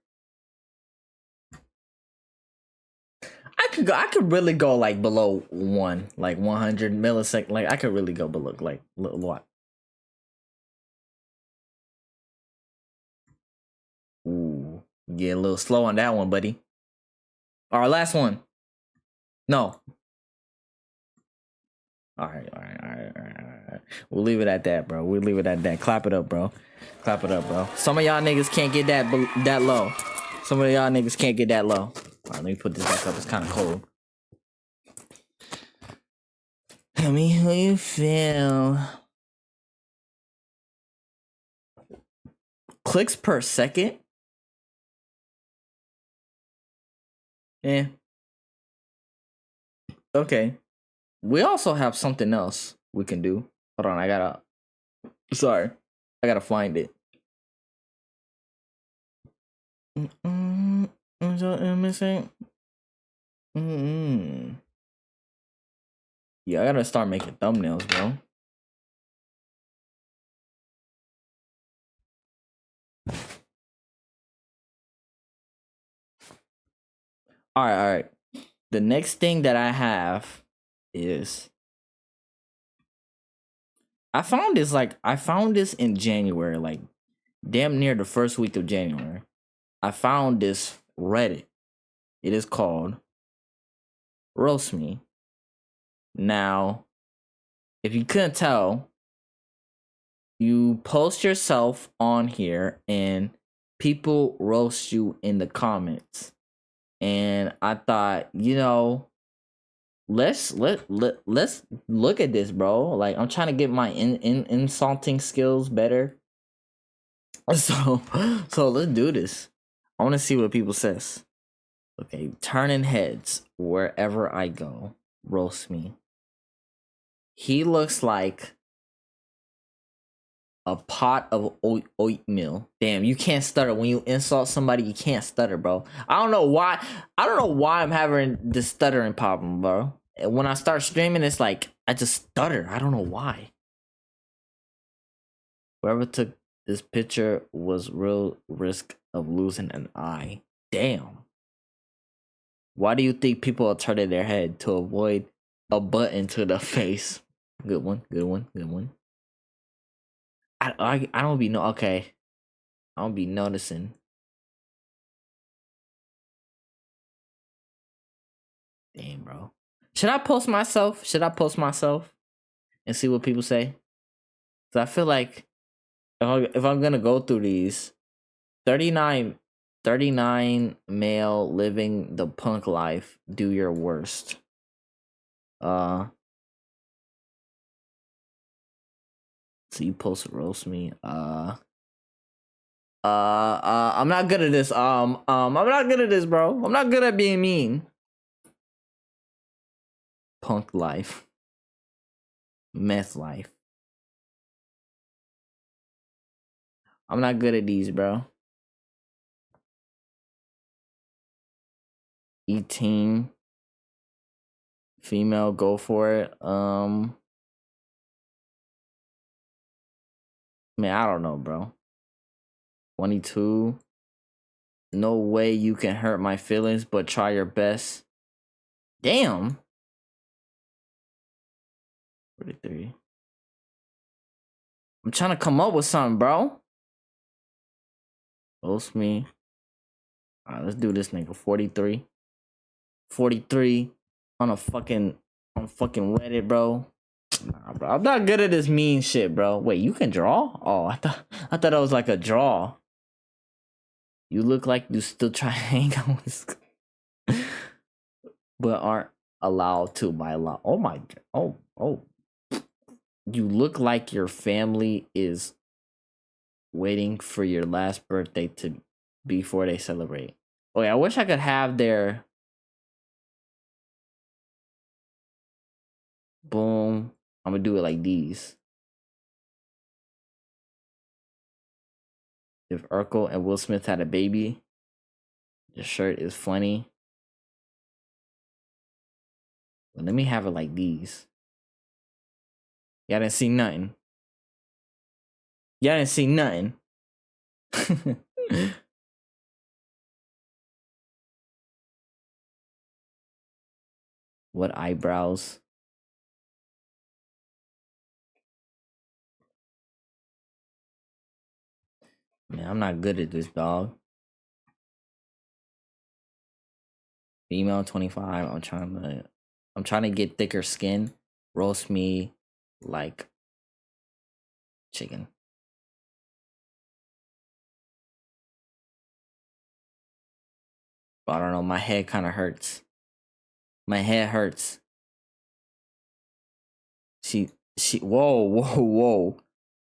I could really go like below 100 millisecond. Like I could really go below like what? Ooh, get a little slow on that one, buddy. All right, last one. No. All right. We'll leave it at that, bro. We'll leave it at that. Clap it up, bro. Clap it up, bro. Some of y'all niggas can't get that low. Some of y'all niggas can't get that low. All right, let me put this back up. It's kind of cold. Tell me how you feel. Clicks per second? Yeah. Okay. We also have something else we can do. Hold on, I gotta find it. Missing. Yeah, I gotta start making thumbnails, bro. All right. The next thing that I have is I found this in January, like damn near the first week of January. I found this Reddit. It is called roastme. Now, if you couldn't tell, you post yourself on here and people roast you in the comments. And I thought, let's look at this, bro. Like, I'm trying to get my insulting skills better. So let's do this. I want to see what people says. Okay, turning heads wherever I go. Roast me. He looks like a pot of oatmeal. Damn, you can't stutter when you insult somebody. You can't stutter, bro. I don't know why I'm having this stuttering problem, bro. When I start streaming, it's like I just stutter. I don't know why. Whoever took this picture was real risk of losing an eye. Damn. Why do you think people are turning their head to avoid a button to the face? Good one. I don't be okay. I don't be noticing. Damn, bro. Should I post myself and see what people say? Cause I feel like if I'm gonna go through these, 39 male living the punk life, do your worst. So you post roast me. I'm not good at this. I'm not good at this, bro. I'm not good at being mean. Punk life. Meth life. I'm not good at these, bro. E-team. Female, go for it. Man, I don't know, bro. 22. No way you can hurt my feelings, but try your best. Damn. 43. I'm trying to come up with something, bro. Roast me. Alright, let's do this nigga. 43. 43 on fucking Reddit, bro. Nah, bro. I'm not good at this mean shit, bro. Wait, you can draw? Oh, I thought it was like a draw. You look like you still try to hang out with but aren't allowed to by law. Oh my, oh. You look like your family is waiting for your last birthday to before they celebrate. Oh yeah, I wish I could have their boom. I'm gonna do it like these. If Urkel and Will Smith had a baby, the shirt is funny. But let me have it like these. Y'all didn't see nothing. What eyebrows? Man, I'm not good at this, dog. Female 25. I'm trying to get thicker skin. Roast me like chicken. I don't know. My head kind of hurts. My head hurts. She. Whoa.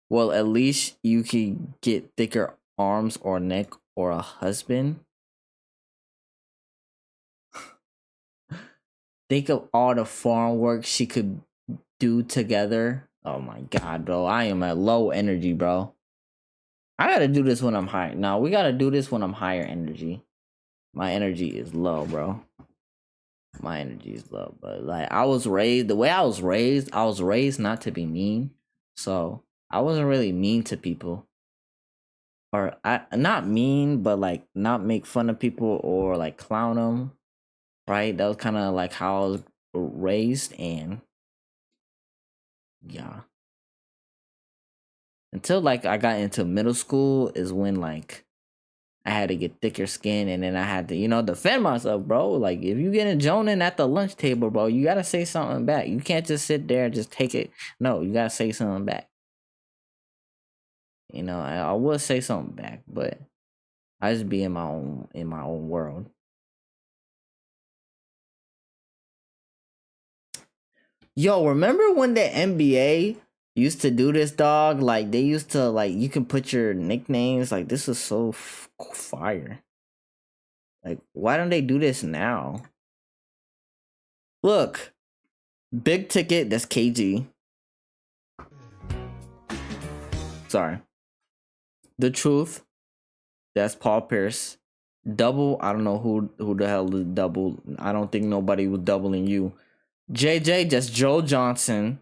Well, at least you can get thicker arms or neck or a husband. Think of all the farm work she could do together. Oh my god, bro. I am at low energy, bro. I gotta do this when I'm high. No, we gotta do this when I'm higher energy. My energy is low, bro. My energy is low. But like I was raised not to be mean. So I wasn't really mean to people. Or not mean, but like not make fun of people or like clown them. Right? That was kind of like how I was raised, and yeah. Until like I got into middle school is when like I had to get thicker skin, and then I had to, defend myself, bro. Like if you getting joning at the lunch table, bro, you gotta say something back. You can't just sit there and just take it. No, you gotta say something back. I would say something back, but I just be in my own world. Yo, remember when the NBA used to do this, dog? Like they used to, like, you can put your nicknames. Like this is so fire. Like why don't they do this now? Look, big ticket. That's KG. Sorry. The truth. That's Paul Pierce. Double. I don't know who the hell is double. I don't think nobody was doubling you. JJ, just Joe Johnson.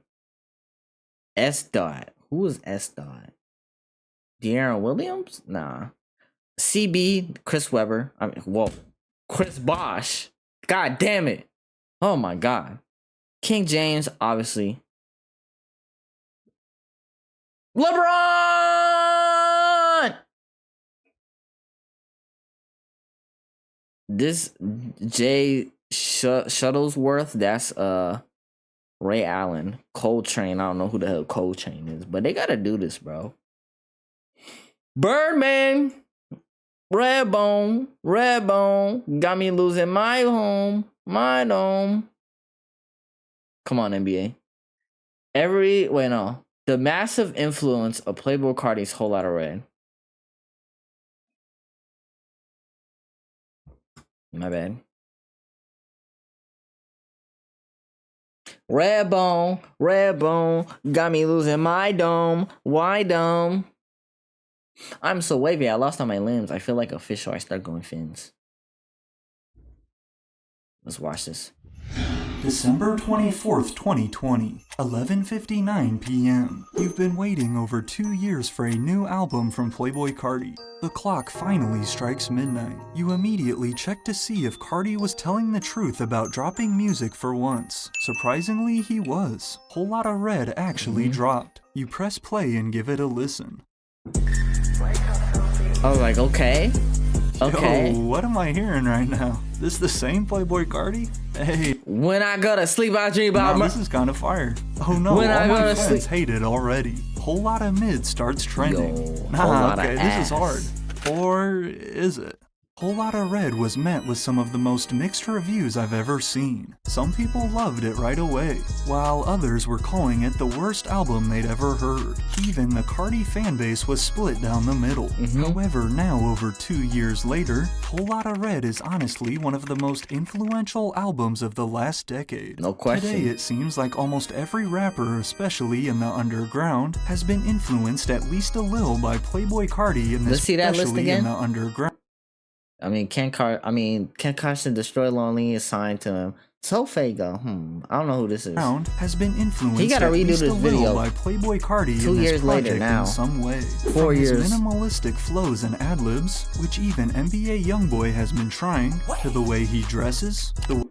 S. Dot. Who is S. Dot? De'Aaron Williams? Nah. CB, Chris Webber. Chris Bosh. God damn it. Oh my god. King James, obviously. LeBron! This Jay Shuttlesworth, that's Ray Allen. Coltrane, I don't know who the hell Coltrane is, but they gotta do this, bro. Birdman, Redbone, got me losing my home, my dome. Come on, NBA. The massive influence of Playboi Carti's Whole Lotta Red. My bad. Redbone, got me losing my dome. Why dome? I'm so wavy, I lost all my limbs. I feel like a fish, so I start going fins. Let's watch this. December 24th, 2020, 11:59 p.m. You've been waiting over 2 years for a new album from Playboi Carti. The clock finally strikes midnight. You immediately check to see if Carti was telling the truth about dropping music for once. Surprisingly, he was. Whole Lotta Red actually dropped. You press play and give it a listen. I was like, okay. Okay. Yo, what am I hearing right now? This the same Playboi Carti? Hey. When I go to sleep, I dream about this is kind of fire. Oh no, when all I my go to friends sleep. hate it already. Whole Lotta Mid starts trending. Okay, this is hard. Or is it? Whole Lotta Red was met with some of the most mixed reviews I've ever seen. Some people loved it right away, while others were calling it the worst album they'd ever heard. Even the Carti fanbase was split down the middle. However, now over 2 years later, Whole Lotta Red is honestly one of the most influential albums of the last decade. No question. Today it seems like almost every rapper, especially in the underground, has been influenced at least a little by Playboi Carti, and Let's see that list especially again. in the underground. Ken Carson, Destroy Lonely is signed to him. So Fago, I don't know who this is. Has been influenced He gotta at redo least this a video little by Playboi Carti 2 in this years later project now. in some way. 4 From years. his minimalistic flows and ad-libs, which even NBA Youngboy has been trying, to the way he dresses, the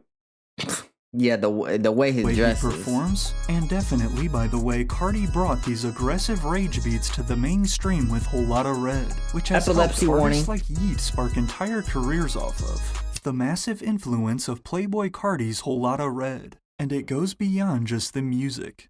way his way dress he is. performs, and definitely by the way Carti brought these aggressive rage beats to the mainstream with Whole Lotta Red, which has Epilepsy helped warning. artists like Yeet spark entire careers off of. The massive influence of Playboi Carti's Whole Lotta Red, and it goes beyond just the music.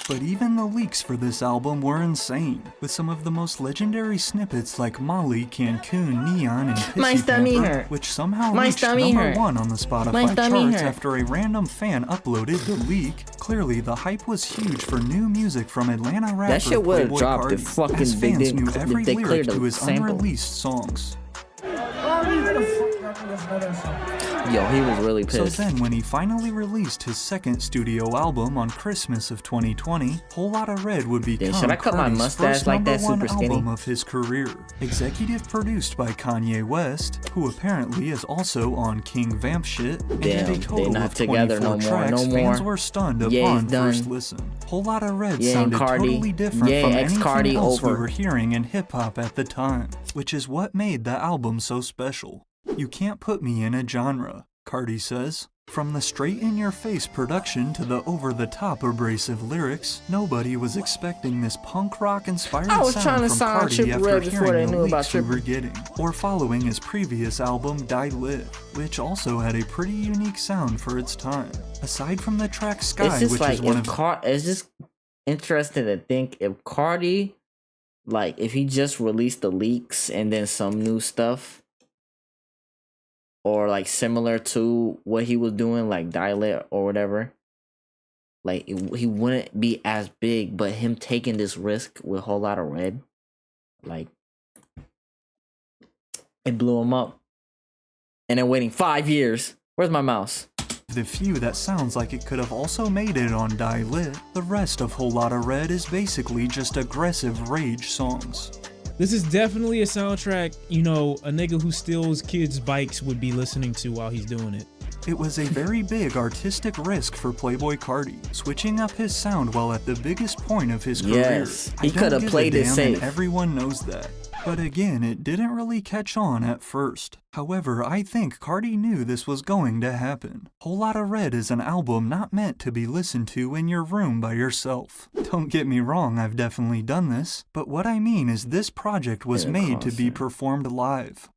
But even the leaks for this album were insane, with some of the most legendary snippets like Molly, Cancun, Neon, and My Pissy stomach Pamper, hurt. which somehow My reached stomach number hurt. 1 on the Spotify My stomach charts hurt. after a random fan uploaded the leak. Clearly, the hype was huge for new music from Atlanta rapper That shit would've Playboi dropped Carti, if fucking as they fans didn't- knew every if they lyric cleared to the his sample. unreleased songs. Yo, he was really So pissed. then, when he finally released his second studio album on Christmas of 2020, Whole Lotta Red would become should I cut my Carti's mustache first like that, #1 super skinny? album of his career. Executive produced by Kanye West, who apparently is also on King Vamp shit, and had Damn, a they total not of together 24 no more, tracks. no Fans more. were stunned Yeah, upon it's done. first listen. Whole Lotta Red Yeah, sounded Cardi. totally different Yeah, from ex-Cardi anything else we over. were hearing in hip-hop at the time, which is what made the album so special. You can't put me in a genre, Cardi says. From the straight-in-your-face production to the over-the-top abrasive lyrics, nobody was expecting this punk rock-inspired I was sound trying to from sign Cardi Triple after Red before they hearing the knew about leaks we Triple. were getting, or following his previous album Die Lit, which also had a pretty unique sound for its time. Aside from the track Sky, It's just which like is one if of it's just interesting to think if Cardi, like if he just released the leaks and then some new stuff, or like similar to what he was doing, like Dialect or whatever, like he wouldn't be as big. But him taking this risk with Whole Lotta Red, like it blew him up. And then waiting 5 years. Where's my mouse? the few that sounds like it could have also made it on Die Lit. The rest of Whole Lotta Red is basically just aggressive rage songs. This is definitely a soundtrack, you know, a nigga who steals kids' bikes would be listening to while he's doing it. It was a very big artistic risk for Playboi Carti, switching up his sound while at the biggest point of his career. Yes, he I don't could have give a played it damn, safe. and everyone knows that. But again, it didn't really catch on at first. However, I think Carti knew this was going to happen. Whole Lotta Red is an album not meant to be listened to in your room by yourself. Don't get me wrong, I've definitely done this, but what I mean is this project was made to be performed live.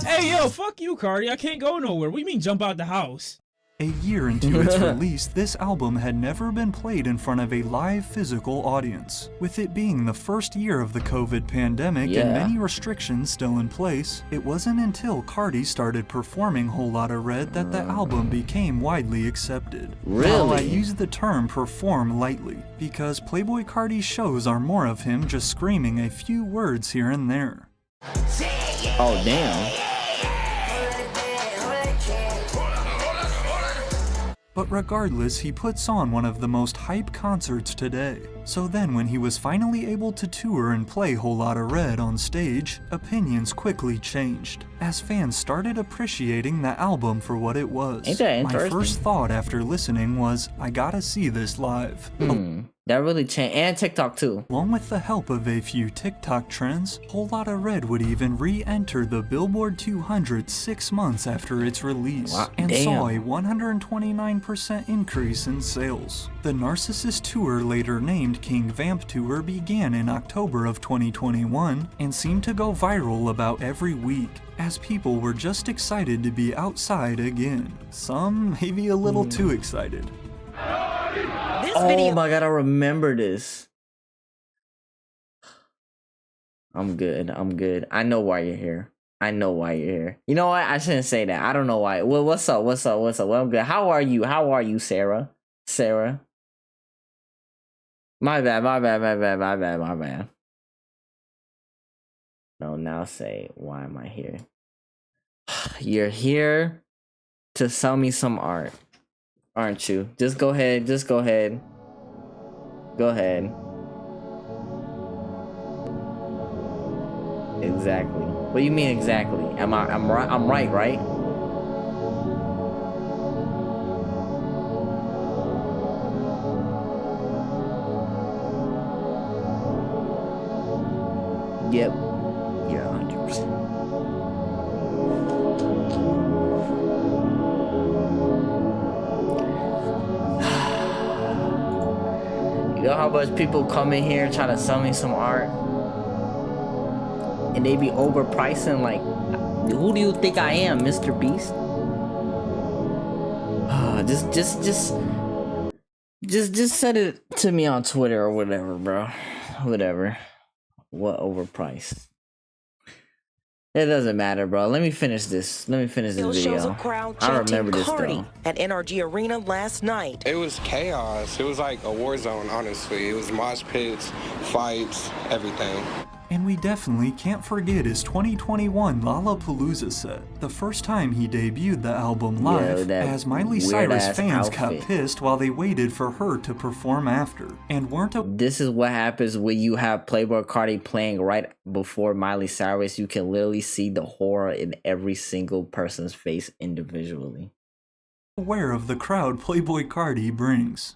Hey yo, fuck you, Cardi. I can't go nowhere. What do you mean jump out the house? A year into its release, this album had never been played in front of a live physical audience. With it being the first year of the COVID pandemic and many restrictions still in place, it wasn't until Carti started performing Whole Lotta Red that the album became widely accepted. Now, I use the term perform lightly, because Playboi Carti's shows are more of him just screaming a few words here and there. Oh, damn. But regardless, he puts on one of the most hype concerts today. So then when he was finally able to tour and play Whole Lotta Red on stage, opinions quickly changed, as fans started appreciating the album for what it was. Ain't that My interesting? first thought after listening was, I gotta see this live. That really changed. And TikTok too. Along with the help of a few TikTok trends, Whole Lotta Red would even re-enter the Billboard 200 6 months after its release, and saw a 129% increase in sales. The Narcissist Tour, later named King Vamp Tour, began in October of 2021 and seemed to go viral about every week, as people were just excited to be outside again. Some maybe a little too excited. Oh my god, I remember this. I'm good. I'm good. I know why you're here. I know why you're here. You know what? I shouldn't say that. I don't know why. Well, what's up? What's up? What's up? Well, I'm good. How are you? How are you, Sarah? Sarah? My bad. My bad. My bad. My bad. My bad. No, now say, why am I here? You're here to sell me some art, aren't you? Just go ahead. Just go ahead. Go ahead. Exactly. What do you mean exactly? I'm right. I'm right, right? Yep. Yeah, 100%. You know how much people come in here and try to sell me some art, and they be overpricing, like, who do you think I am, Mr. Beast? Just send it to me on Twitter or whatever, bro. Whatever. What overpriced? It doesn't matter, bro. Let me finish this. Let me finish this video. Shows a crowd I remember this Cardi though. at NRG Arena last night. It was chaos. It was like a war zone, honestly. It was mosh pits, fights, everything. And we definitely can't forget his 2021 Lollapalooza set, the first time he debuted the album live, as Miley Cyrus fans got pissed while they waited for her to perform after, and weren't This is what happens when you have Playboi Carti playing right before Miley Cyrus. You can literally see the horror in every single person's face individually. aware of the crowd Playboi Carti brings.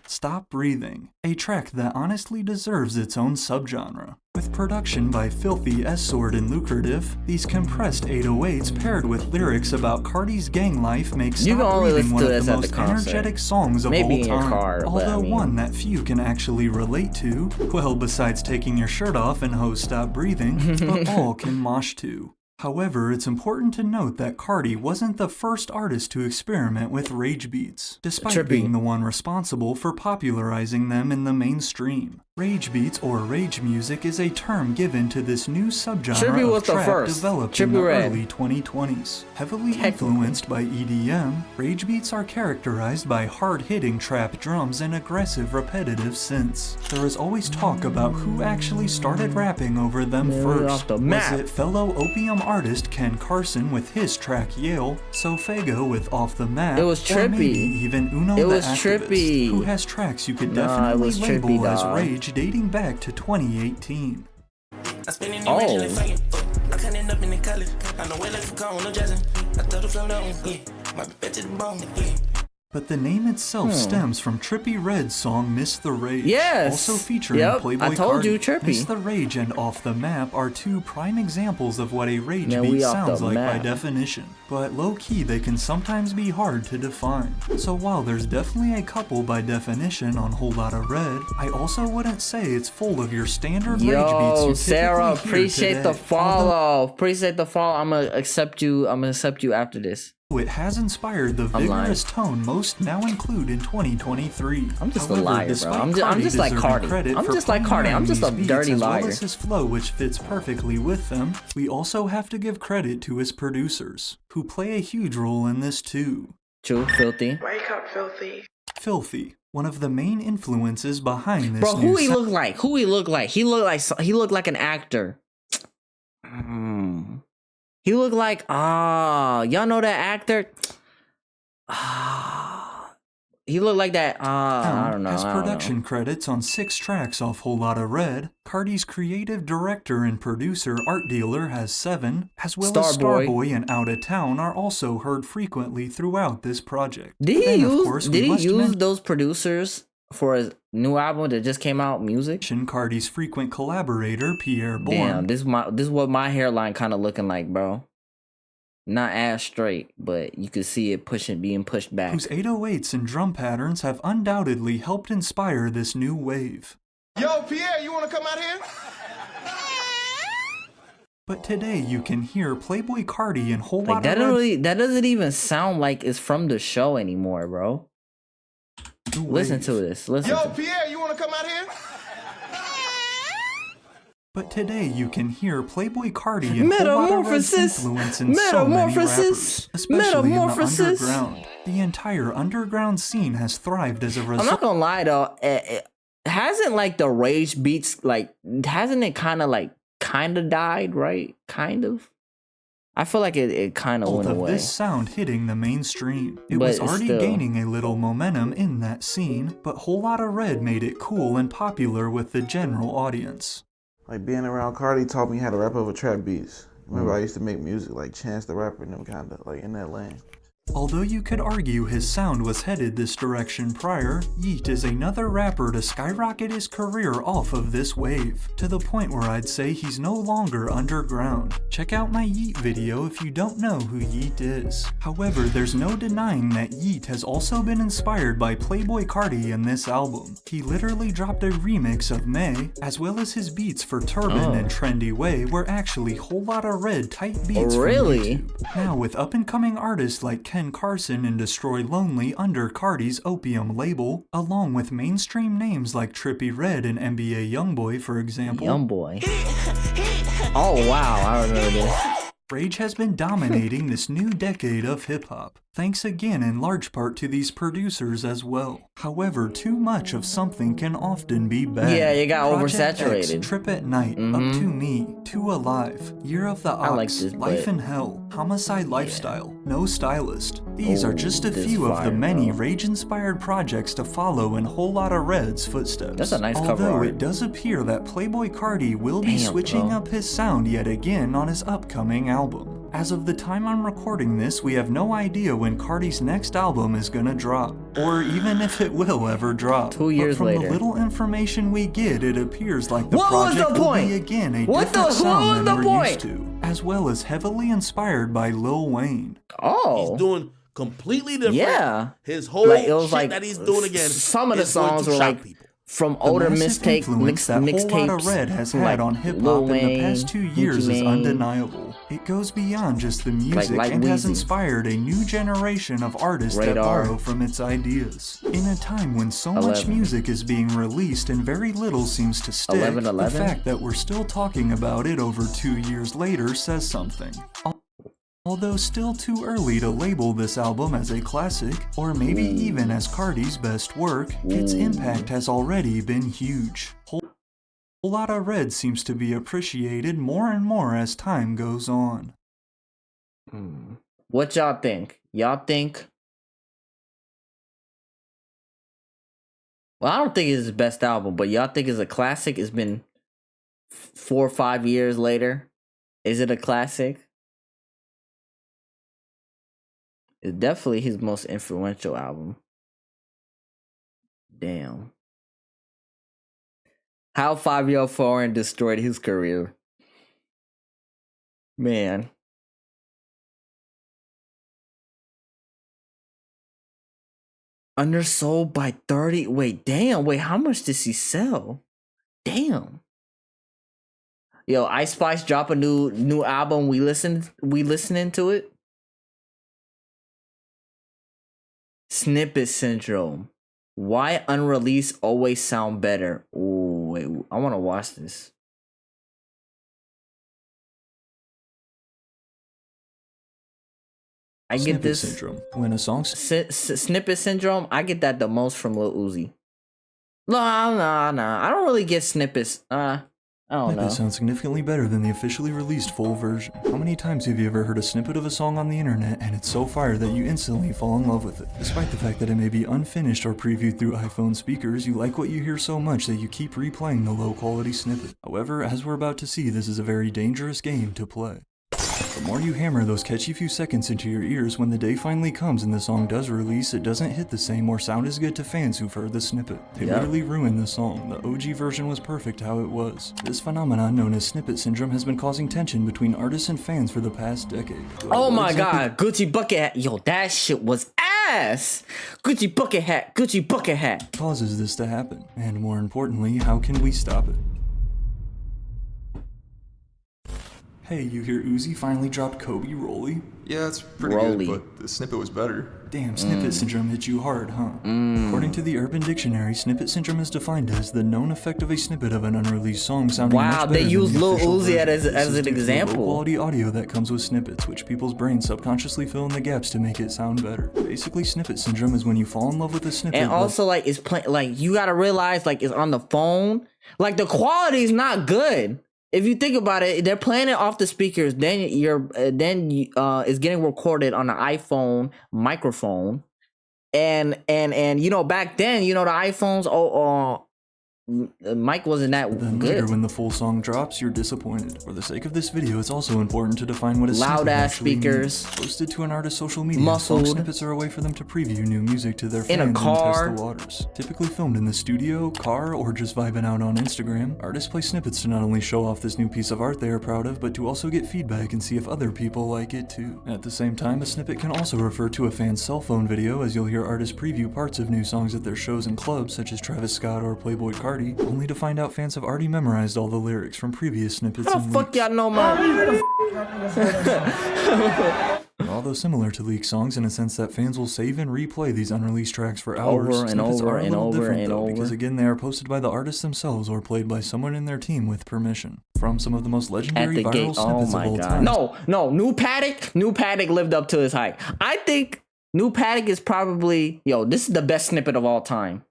Stop Breathing, a track that honestly deserves its own subgenre. With production by Filthy, S-Sword, and Lucrative, these compressed 808s paired with lyrics about Carti's gang life make Stop Breathing one of the most energetic songs of all time. Although one that few can actually relate to, well, besides taking your shirt off and ho Stop Breathing, but all can mosh to. However, it's important to note that Carti wasn't the first artist to experiment with rage beats, despite being the one responsible for popularizing them in the mainstream. Rage beats or rage music is a term given to this new subgenre of trap developed in the early 2020s. Heavily influenced by EDM, rage beats are characterized by hard-hitting trap drums and aggressive repetitive synths. There is always talk about who actually started rapping over them first. Was it fellow Opium artist Ken Carson with his track Yale, Sofego with Off the Map, or maybe even Uno the Activist, who has tracks you could definitely label as rage dating back to 2018. But the name itself stems from Trippie Redd's song Miss the Rage, also featuring Playboi Carti. Miss the Rage and Off the Map are two prime examples of what a rage beat sounds like by definition, but low-key they can sometimes be hard to define. So while there's definitely a couple by definition on Whole Lotta Red, I also wouldn't say it's full of your standard rage beats you typically Sarah, hear appreciate today. the follow. Appreciate the follow. I'm gonna accept you after this. It has inspired the vigorous tone most now include in 2023. I'm just a liar, bro. I'm just like Carti. I'm just like Carti. I'm just a dirty liar. As well as his flow, which fits perfectly with them, we also have to give credit to his producers, who play a huge role in this too. True, Filthy. Wake up, Filthy. Filthy, one of the main influences behind this. Bro, who he look like? Who he look like? He looked like an actor. He looked like, y'all know that actor? He looked like that, I don't know. Has production credits on 6 tracks off Whole Lotta Red. Carti's creative director and producer Art Dealer has 7, as well as Starboy and Outta Town are also heard frequently throughout this project. Did he use those producers for his new album that just came out, Music? Carti's frequent collaborator, Pierre Bourne. Damn, this is what my hairline kind of looking like, bro. Not as straight, but you could see it being pushed back. Whose 808s and drum patterns have undoubtedly helped inspire this new wave. Yo, Pierre, you want to come out here? But today you can hear Playboi Carti and Whole Lotta Red. That doesn't even sound like it's from the show anymore, bro. Listen to this. Yo, Pierre, you want to come out here? But today you can hear Playboi Carti and Whole Lotta Red's influence in so many rappers, especially in the underground. The entire underground scene has thrived as a result. I'm not gonna lie though, hasn't like the rage beats hasn't it kind of died, right? Kind of. I feel like it kind of went away. This sound hitting the mainstream. It was already gaining a little momentum in that scene, but Whole Lotta Red made it cool and popular with the general audience. Like being around Carti taught me how to rap over trap beats. Remember I used to make music like Chance the Rapper and them kind of like in that lane. Although you could argue his sound was headed this direction prior, Yeat is another rapper to skyrocket his career off of this wave, to the point where I'd say he's no longer underground. Check out my Yeat video if you don't know who Yeat is. However, there's no denying that Yeat has also been inspired by Playboi Carti in this album. He literally dropped a remix of May, as well as his beats for Turban and Trendy Way were actually Whole Lotta Red type beats from YouTube. Now with up-and-coming artists like Ken Carson and Destroy Lonely under Carti's Opium label, along with mainstream names like Trippie Redd and NBA Youngboy, for example. Youngboy. Oh wow, I remember this. Rage has been dominating this new decade of hip-hop, thanks again in large part to these producers as well. However, too much of something can often be bad. Yeah, you got Project oversaturated. X, Trip at Night, Up to Me, Too Alive, Year of the Ox, like this, Life but- in Hell, Homicide Lifestyle, No Stylist. These are just a this few of the fire, many bro. Rage-inspired projects to follow in Whole Lotta Red's footsteps. That's a nice cover Although art. it does appear that Playboi Carti will be Damn, switching bro. up his sound yet again on his upcoming album. As of the time I'm recording this, we have no idea when Carti's next album is gonna drop, or even if it will ever drop. 2 years but from later. the little information we get, it appears like the What was project the will point? be again a What different was sound the than we're point? used to, as well as heavily inspired by Lil Wayne. Oh. He's doing completely different. Yeah. His whole Like, it was shit like that he's doing again. some of the is going songs to were shock like people. from The older massive influence that Whole Lotta mixtapes Red has from, had like, on hip Lil hop in the past Wayne, 2 years Gucci is Mane. undeniable. It goes beyond just the music like and has Weezy. inspired a new generation of artists that Radar. borrow from its ideas. In a time when so much 11. music is being released and very little seems to stick, 11. the fact that we're still talking about it over 2 years later says something. Although still too early to label this album as a classic, or maybe even as Carti's best work, its impact has already been huge. Whole Lotta Red seems to be appreciated more and more as time goes on. What y'all think? Y'all think? Well, I don't think it's his best album, but y'all think it's a classic? It's been 4 or 5 years later. Is it a classic? It's definitely his most influential album. Damn. How 5-Year-Old Foreign destroyed his career. Man. Undersold by 30. Wait, damn. Wait, how much does he sell? Damn. Yo, Ice Spice drop a new album. We listening to it. Snippet Syndrome. Why unreleased always sound better? Ooh, wait, I want to watch this. I get Snippet this Syndrome. When a song Snippet Syndrome. I get that the most from Lil Uzi. Nah. I don't really get snippets. I don't know. Snippet sounds significantly better than the officially released full version. How many times have you ever heard a snippet of a song on the internet and it's so fire that you instantly fall in love with it? Despite the fact that it may be unfinished or previewed through iPhone speakers, you like what you hear so much that you keep replaying the low quality snippet. However, as we're about to see, this is a very dangerous game to play. The more you hammer those catchy few seconds into your ears, when the day finally comes and the song does release, it doesn't hit the same or sound as good to fans who've heard the snippet. They literally ruined the song. The OG version was perfect how it was. This phenomenon known as Snippet Syndrome has been causing tension between artists and fans for the past decade. Oh my god, Gucci bucket hat. Yo, that shit was ass. Gucci bucket hat. Causes this to happen? And more importantly, how can we stop it? Hey, you hear Uzi finally dropped Kobe Rolly? Yeah, it's pretty Rolly. good, but the snippet was better. Damn, Snippet Syndrome hit you hard, huh? According to the Urban Dictionary, Snippet Syndrome is defined as the known effect of a snippet of an unreleased song sounding much Wow, better they than use the Lil official Uzi version. as This is an due to the example. low-quality audio that comes with snippets, which people's brains subconsciously fill in the gaps to make it sound better. Basically, Snippet Syndrome is when you fall in love with a snippet. And also, like, it's like you gotta realize, like, it's on the phone. Like, the quality is not good. If you think about it, they're playing it off the speakers. Then it's getting recorded on an iPhone microphone, and you know, back then, you know, the iPhones mic wasn't that Then later, good. when the full song drops, you're disappointed. For the sake of this video, it's also important to define what a Loud snippet ass actually speakers. means. Posted to an artist's social media, Muffled. song snippets are a way for them to preview new music to their In a fans and car. test the waters. Typically filmed in the studio, car, or just vibing out on Instagram, artists play snippets to not only show off this new piece of art they are proud of, but to also get feedback and see if other people like it too. At the same time, a snippet can also refer to a fan's cell phone video, as you'll hear artists preview parts of new songs at their shows and clubs, such as Travis Scott or Playboi Carti, only to find out fans have already memorized all the lyrics from previous snippets How and the fuck leaks. y'all know my? Although similar to leaked songs in a sense that fans will save and replay these unreleased tracks for hours, Over and snippets over are a and little over different and though, over. because again they are posted by the artists themselves or played by someone in their team with permission. From some of the most At legendary the viral gate. Oh snippets my of all god. time. No, New Paddock lived up to his hype. I think New Paddock is probably, this is the best snippet of all time.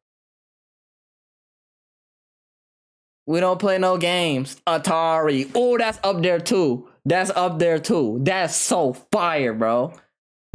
We don't play no games. Atari. Oh, that's up there too. That's so fire, bro.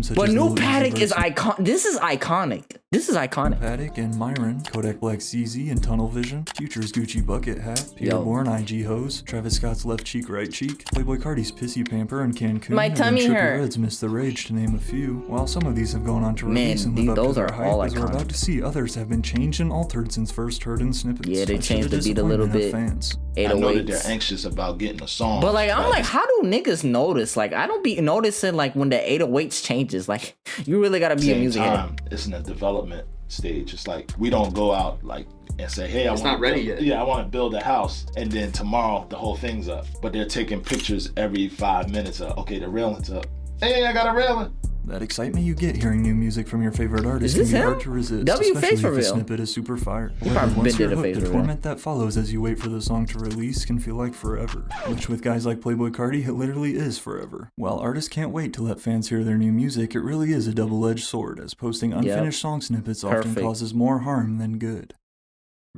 Such But as New Lil Uzi Paddock is Vert's icon. This is iconic. Paddock and Myron, Kodak Black CZ and Tunnel Vision, Future's Gucci Bucket Hat, Peter Yo. Bourne IG Hose, Travis Scott's Left Cheek Right Cheek, Playboi Carti's Pissy Pamper and Cancun, My and then tummy Trippie hurt. Red's Miss the Rage, to name a few. While some of these have gone on to Man, release and these- live up those to are their all hype, as we're iconic. about to see, others have been changed and altered since first heard in snippets. Yeah, they much to changed the beat a little disappointment of bit. fans. I know that 808s. they're anxious about getting a song. But like, I'm like, how do niggas notice? Like, I don't be noticing like when the 808s changes. Like, you really gotta be a music head. It's in a development stage. It's like we don't go out like and say, hey, It's not ready yet. Yeah, I want to build a house, and then tomorrow the whole thing's up. But they're taking pictures every 5 minutes of, okay, the railing's up. Hey, I got a railing. That excitement you get hearing new music from your favorite artist Is can this be him? hard to resist, W especially face if the reveal. snippet is super fire. He However, probably once did you're a hooked, face the reveal. torment that follows as you wait for the song to release can feel like forever. Which with guys like Playboi Carti, it literally is forever. While artists can't wait to let fans hear their new music, it really is a double-edged sword, as posting unfinished song snippets often Perfect. causes more harm than good.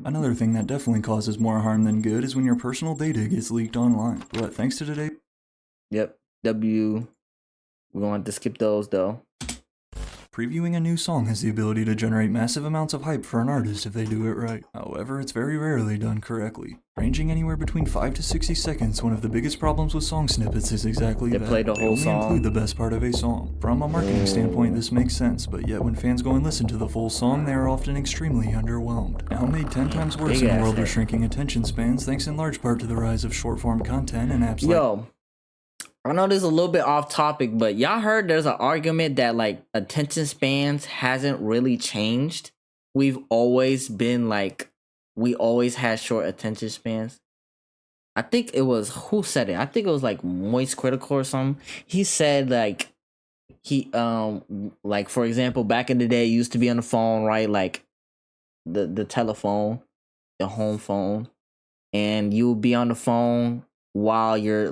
Another thing that definitely causes more harm than good is when your personal data gets leaked online. But thanks to today... Yep. We're gonna have to skip those though. Previewing a new song has the ability to generate massive amounts of hype for an artist if they do it right. However, it's very rarely done correctly. Ranging anywhere between 5 to 60 seconds, one of the biggest problems with song snippets is exactly They that. play the whole only song. include the best part of a song. From a marketing standpoint, this makes sense, but yet when fans go and listen to the full song, they are often extremely underwhelmed. Now made 10 times worse Big in a ass world head. of shrinking attention spans, thanks in large part to the rise of short-form content and apps like... Yo, I know this is a little bit off topic, but y'all heard there's an argument that like attention spans hasn't really changed. We always had short attention spans. I think it was, who said it? I think it was like Moist Critical or something. He said like like for example, back in the day, you used to be on the phone, right? Like the telephone, the home phone, and you would be on the phone while you're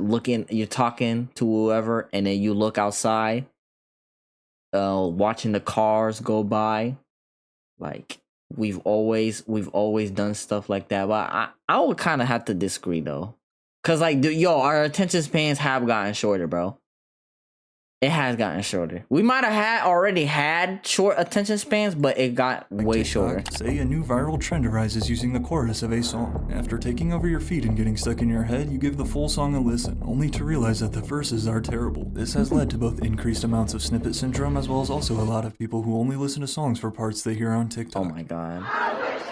talking to whoever, and then you look outside, watching the cars go by. Like we've always done stuff like that, but I would kind of have to disagree though, cause like our attention spans have gotten shorter, bro. It has gotten shorter. We might have already had short attention spans, but it got way shorter. Say a new viral trend arises using the chorus of a song. After taking over your feed and getting stuck in your head, you give the full song a listen, only to realize that the verses are terrible. This has led to both increased amounts of Snippet Syndrome as well as also a lot of people who only listen to songs for parts they hear on TikTok. Oh my god.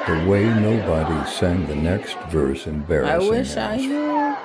The way nobody sang the next verse embarrassing. I wish I knew.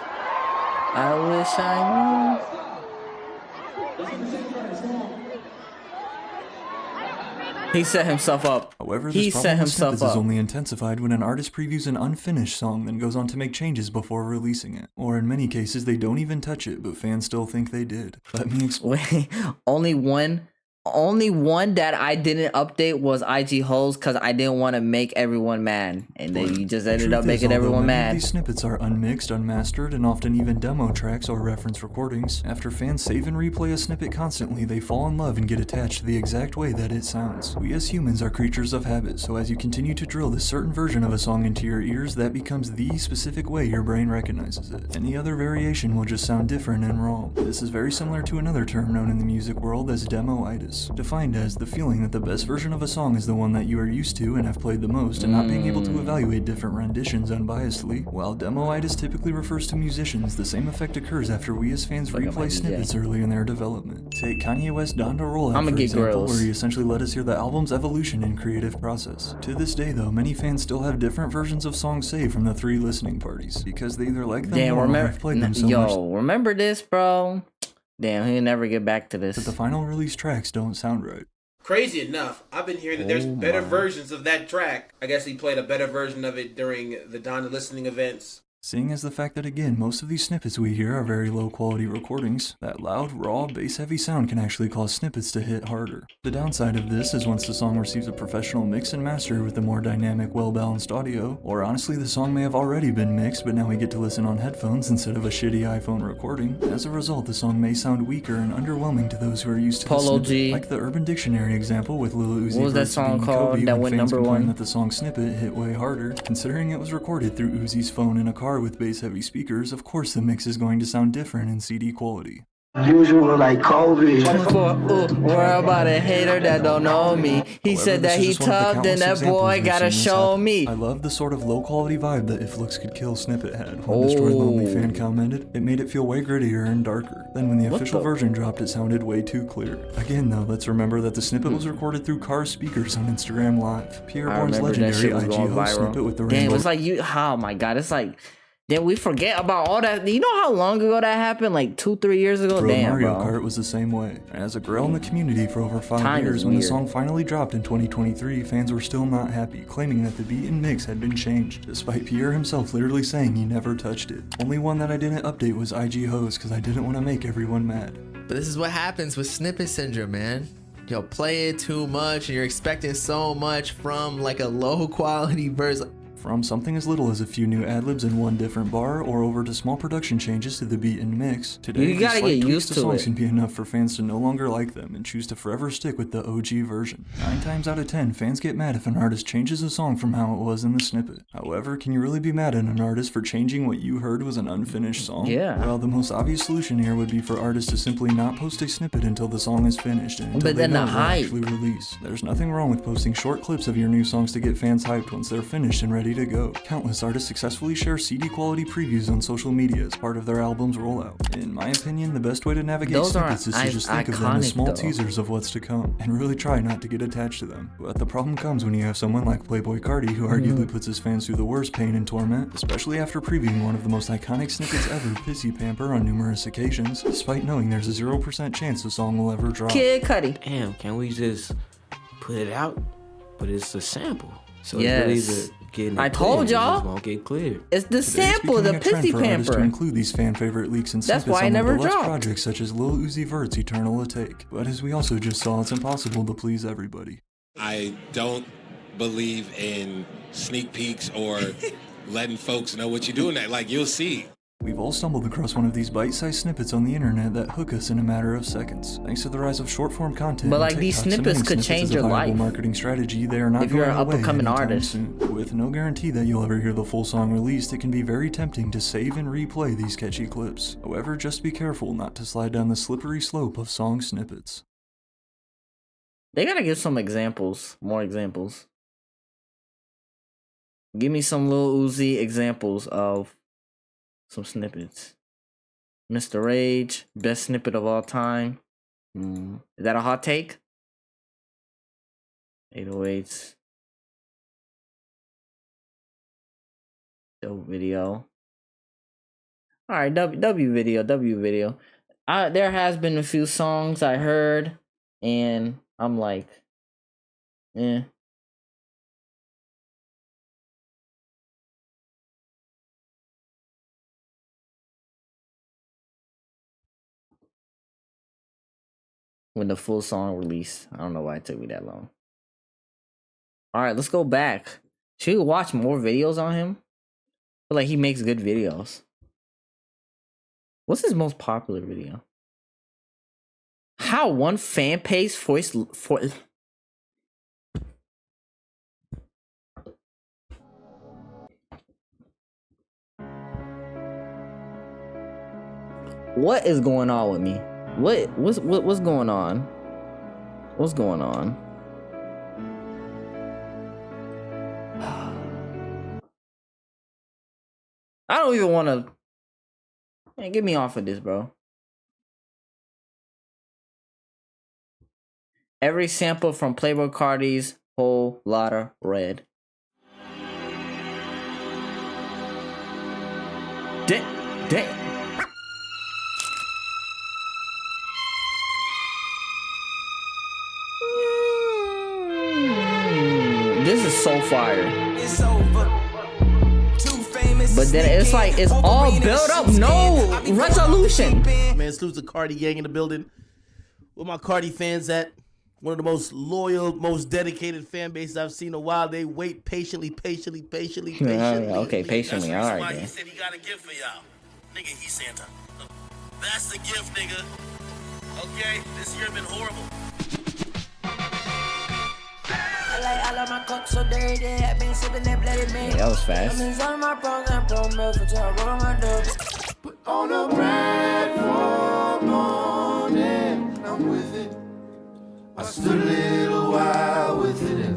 He set himself up. However, He this set problem with himself snippets is up. only intensified when an artist previews an unfinished song then goes on to make changes before releasing it. Or in many cases, they don't even touch it, but fans still think they did. Let me explain. Wait, only one that I didn't update was IG Hoes because I didn't want to make everyone mad, and then you just ended up making everyone mad. These snippets are unmixed, unmastered, and often even demo tracks or reference recordings. After fans save and replay a snippet constantly, they fall in love and get attached to the exact way that it sounds. We as humans are creatures of habit, so as you continue to drill this certain version of a song into your ears, that becomes the specific way your brain recognizes it. Any other variation will just sound different and wrong. This is very similar to another term known in the music world as demoitis. this, defined as the feeling that the best version of a song is the one that you are used to and have played the most, and not being able to evaluate different renditions unbiasedly. While demoitis typically refers to musicians, the same effect occurs after we as fans replay snippets early in their development. Take Kanye West Donda Rollout, for example, where he essentially let us hear the album's evolution and creative process. To this day, though, many fans still have different versions of songs saved from the 3 listening parties, because they either like them or have played them so much. Remember this, bro? Damn, he'll never get back to this. But the final release tracks don't sound right. Crazy enough, I've been hearing that there's better versions of that track. I guess he played a better version of it during the Donda listening events. Seeing as the fact that, again, most of these snippets we hear are very low quality recordings, that loud, raw, bass-heavy sound can actually cause snippets to hit harder. The downside of this is once the song receives a professional mix and master with a more dynamic, well-balanced audio, or honestly the song may have already been mixed but now we get to listen on headphones instead of a shitty iPhone recording, as a result the song may sound weaker and underwhelming to those who are used to the snippet. Like the Urban Dictionary example with Lil Uzi what was that song called Kobe, that when went fans number 1? That the song Snippet hit way harder, considering it was recorded through Uzi's phone in a car with bass-heavy speakers, of course the mix is going to sound different in CD quality. Usual like Kobe. Worry about a hater that don't know me. He said that he tough, then that boy gotta show me. I love the sort of low quality vibe that If Looks Could Kill snippet had. When Destroyed Lonely Fan commented, it made it feel way grittier and darker. Then when the official version dropped, it sounded way too clear. Again though, let's remember that the snippet was recorded through car speakers on Instagram Live. Pierre Bourne's legendary IG host snippet with the rainbow. Damn, it's like you, oh my god, it's like, then we forget about all that. You know how long ago that happened? Like 2-3 years ago? Damn, Mario bro. Kart was the same way. And as a girl in the community for over 5 years, when the song finally dropped in 2023, fans were still not happy, claiming that the beat and mix had been changed, despite Pierre himself literally saying he never touched it. Only one that I didn't update was IG Host, because I didn't want to make everyone mad. But this is what happens with Snippet Syndrome, man. You'll play it too much, and you're expecting so much from like a low quality verse. From something as little as a few new ad-libs in one different bar, or over to small production changes to the beat and mix, today you gotta get used to songs it. can be enough for fans to no longer like them and choose to forever stick with the OG version. 9 times out of 10, fans get mad if an artist changes a song from how it was in the snippet. However, can you really be mad at an artist for changing what you heard was an unfinished song? Yeah. Well, the most obvious solution here would be for artists to simply not post a snippet until the song is finished and until they know it will actually release. There's nothing wrong with posting short clips of your new songs to get fans hyped once they're finished and ready to go. Countless artists successfully share CD quality previews on social media as part of their album's rollout. In my opinion, the best way to navigate snippets is to just think of them as small teasers of what's to come, and really try not to get attached to them. But the problem comes when you have someone like Playboi Carti, who arguably puts his fans through the worst pain and torment, especially after previewing one of the most iconic snippets ever, Pissy Pamper, on numerous occasions, despite knowing there's a 0% chance the song will ever drop. Kid Cudi. Damn, can we just put it out? But it's a sample. So yes. It's really I told y'all. Won't get cleared. It's the sample, the Pissy Pamper. To include these fan favorite leaks and snippets why I never on dropped. projects such as Lil Uzi Vert's Eternal A Take. But as we also just saw, it's impossible to please everybody. I don't believe in sneak peeks or letting folks know what you're doing. Like, you'll see. We've all stumbled across one of these bite-sized snippets on the internet that hook us in a matter of seconds. Thanks to the rise of short-form content, but like these snippets could change your life. Marketing strategy, they are not if you're going an away up-and-coming anytime artist. soon. With no guarantee that you'll ever hear the full song released, it can be very tempting to save and replay these catchy clips. However, just be careful not to slide down the slippery slope of song snippets. They gotta give some examples, more examples. Give me some Lil Uzi examples of some snippets. Mr. Rage, best snippet of all time. Is that a hot take? 808s. Dope video. Alright, W video. There has been a few songs I heard, and I'm like, eh. When the full song released. I don't know why it took me that long. Alright, let's go back. Should we watch more videos on him? I feel like he makes good videos. What's his most popular video? How one fan page voice for... What is going on with me? What's going on? What's going on? I don't even want to. Man, get me off of this, bro. Every sample from Playboy Cardi's Whole Lotta Red. Damn. This is so fire. It's over. Too famous. But then it's like, it's all built up, no resolution. Man, salute to Cardi gang in the building. Where my Cardi fans at? One of the most loyal, most dedicated fan bases I've seen in a while. They wait patiently. Okay, patiently. That's All right, why then. he said he got a gift for y'all. Nigga, he's Santa. That's the gift, nigga. Okay, this year been horrible. I like all of my cups so dirty. I've been sipping that bloody man. Yeah, that was fast. I'm in some of my program, roll my dubs. Put on a red for morning. I'm with it. I stood a little while with it.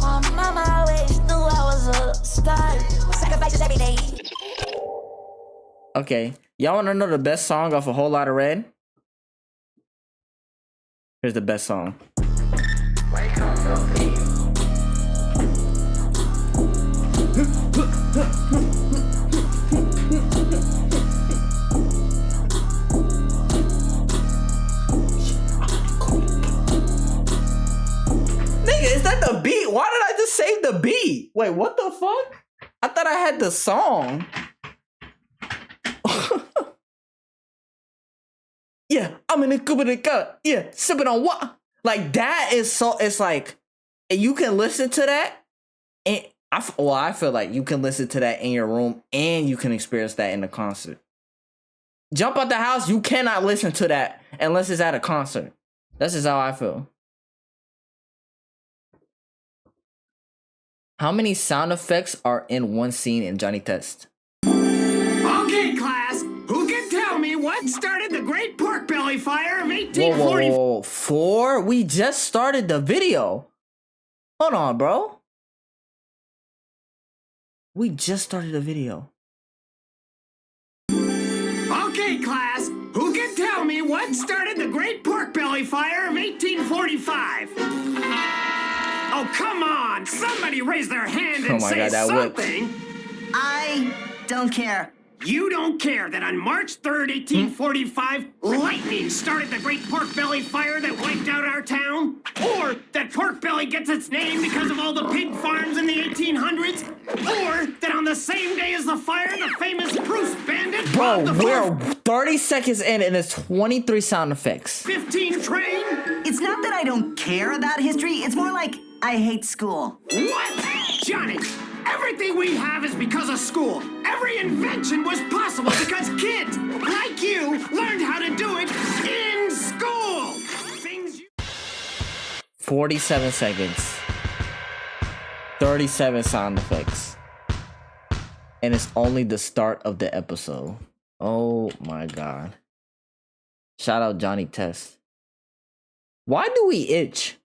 My mama always knew I was a star. Sacrifices every day. Okay, y'all want to know the best song off A Whole Lotta Red? Here's the best song. Nigga, is that the beat? Why did I just save the beat? Wait, what the fuck? I thought I had the song. Yeah, I'm in the Kubarika. Yeah, sipping on what? Like, that is so, it's like, and you can listen to that, and I feel like you can listen to that in your room, and you can experience that in the concert. Jump out the house, you cannot listen to that unless it's at a concert. That's just how I feel. How many sound effects are in one scene in Johnny Test? Okay, class, who can tell me what started the Great Pork Belly Fire of 1840? Whoa. 4? We just started the video. Hold on, bro. We just started the video. Okay, class, who can tell me what started the Great Pork Belly Fire of 1845? Oh, come on! Somebody raise their hand and say something! I don't care. You don't care that on March 3rd, 1845, lightning started the Great Pork Belly Fire that wiped out our town? Or that Pork Belly gets its name because of all the pig farms in the 1800s? Or that on the same day as the fire, the famous Bruce Bandit... Bro, we're 30 seconds in and it's 23 sound effects. 15 train? It's not that I don't care about history, it's more like I hate school. What? Johnny, everything we have is because of school. Every invention was possible because kids like you learned how to do it in school. 47 seconds. 37 sound effects. And it's only the start of the episode. Oh my god. Shout out Johnny Test. Why do we itch?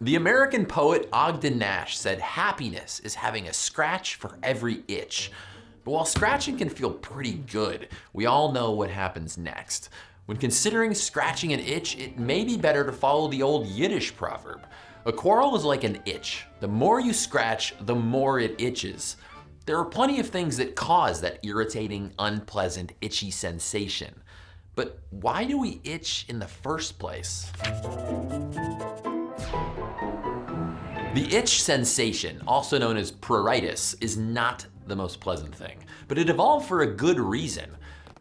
The American poet Ogden Nash said happiness is having a scratch for every itch. But while scratching can feel pretty good, we all know what happens next. When considering scratching an itch, it may be better to follow the old Yiddish proverb. A quarrel is like an itch. The more you scratch, the more it itches. There are plenty of things that cause that irritating, unpleasant, itchy sensation. But why do we itch in the first place? The itch sensation, also known as pruritus, is not the most pleasant thing, but it evolved for a good reason.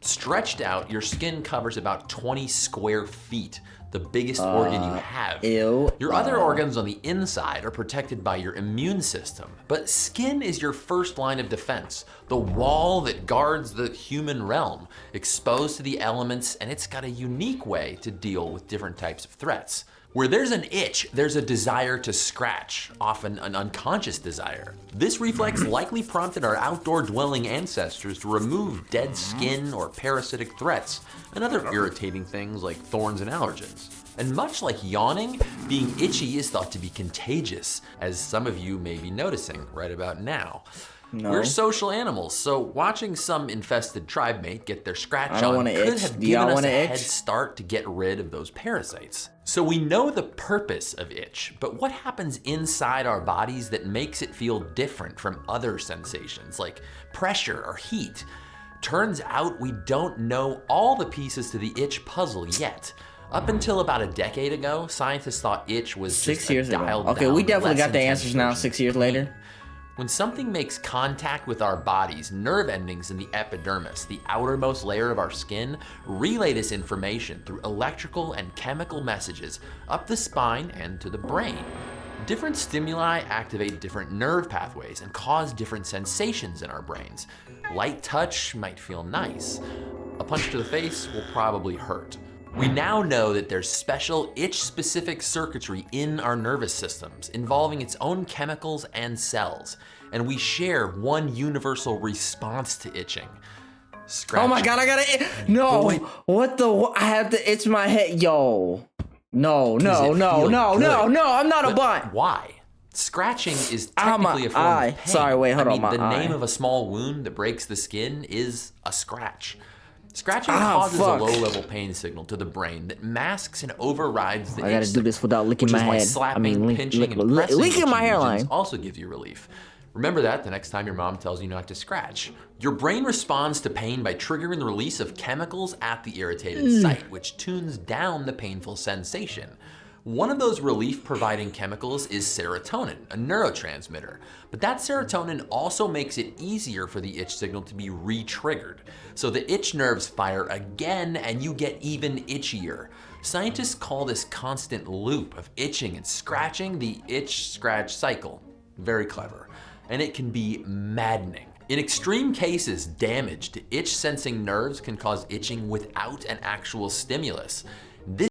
Stretched out, your skin covers about 20 square feet, the biggest organ you have. Your other organs on the inside are protected by your immune system, but skin is your first line of defense, the wall that guards the human realm, exposed to the elements, and it's got a unique way to deal with different types of threats. Where there's an itch, there's a desire to scratch, often an unconscious desire. This reflex likely prompted our outdoor dwelling ancestors to remove dead skin or parasitic threats and other irritating things like thorns and allergens. And much like yawning, being itchy is thought to be contagious, as some of you may be noticing right about now. No. We're social animals, so watching some infested tribe mate get their scratch on could itch. have Do y'all given us wanna a itch? head start to get rid of those parasites. So we know the purpose of itch, but what happens inside our bodies that makes it feel different from other sensations like pressure or heat? Turns out we don't know all the pieces to the itch puzzle yet. Up until about a decade ago, scientists thought itch was 6 years just a ago. dialed Okay, down, we definitely less got the intense answers now. version 6 years later. When something makes contact with our bodies, nerve endings in the epidermis, the outermost layer of our skin, relay this information through electrical and chemical messages up the spine and to the brain. Different stimuli activate different nerve pathways and cause different sensations in our brains. Light touch might feel nice. A punch to the face will probably hurt. We now know that there's special itch-specific circuitry in our nervous systems involving its own chemicals and cells, and we share one universal response to itching. Scratching. Oh my god, I gotta no. What the? I have to itch my head, yo. No, I'm not a butt. Why? Scratching is Ah, my technically a form eye. of pain. Sorry, wait, hold I on, mean, my the name eye. of a small wound that breaks the skin is a scratch. Scratching Ah, causes fuck. a low-level pain signal to the brain that masks and overrides the I gotta itch do this without licking which my is why head. slapping, pinching, and pressing licking my itchy hairline. regions also gives you relief. Remember that the next time your mom tells you not to scratch. Your brain responds to pain by triggering the release of chemicals at the irritated site, which tunes down the painful sensation. One of those relief-providing chemicals is serotonin, a neurotransmitter. But that serotonin also makes it easier for the itch signal to be re-triggered. So the itch nerves fire again and you get even itchier. Scientists call this constant loop of itching and scratching the itch-scratch cycle. Very clever. And it can be maddening. In extreme cases, damage to itch-sensing nerves can cause itching without an actual stimulus. This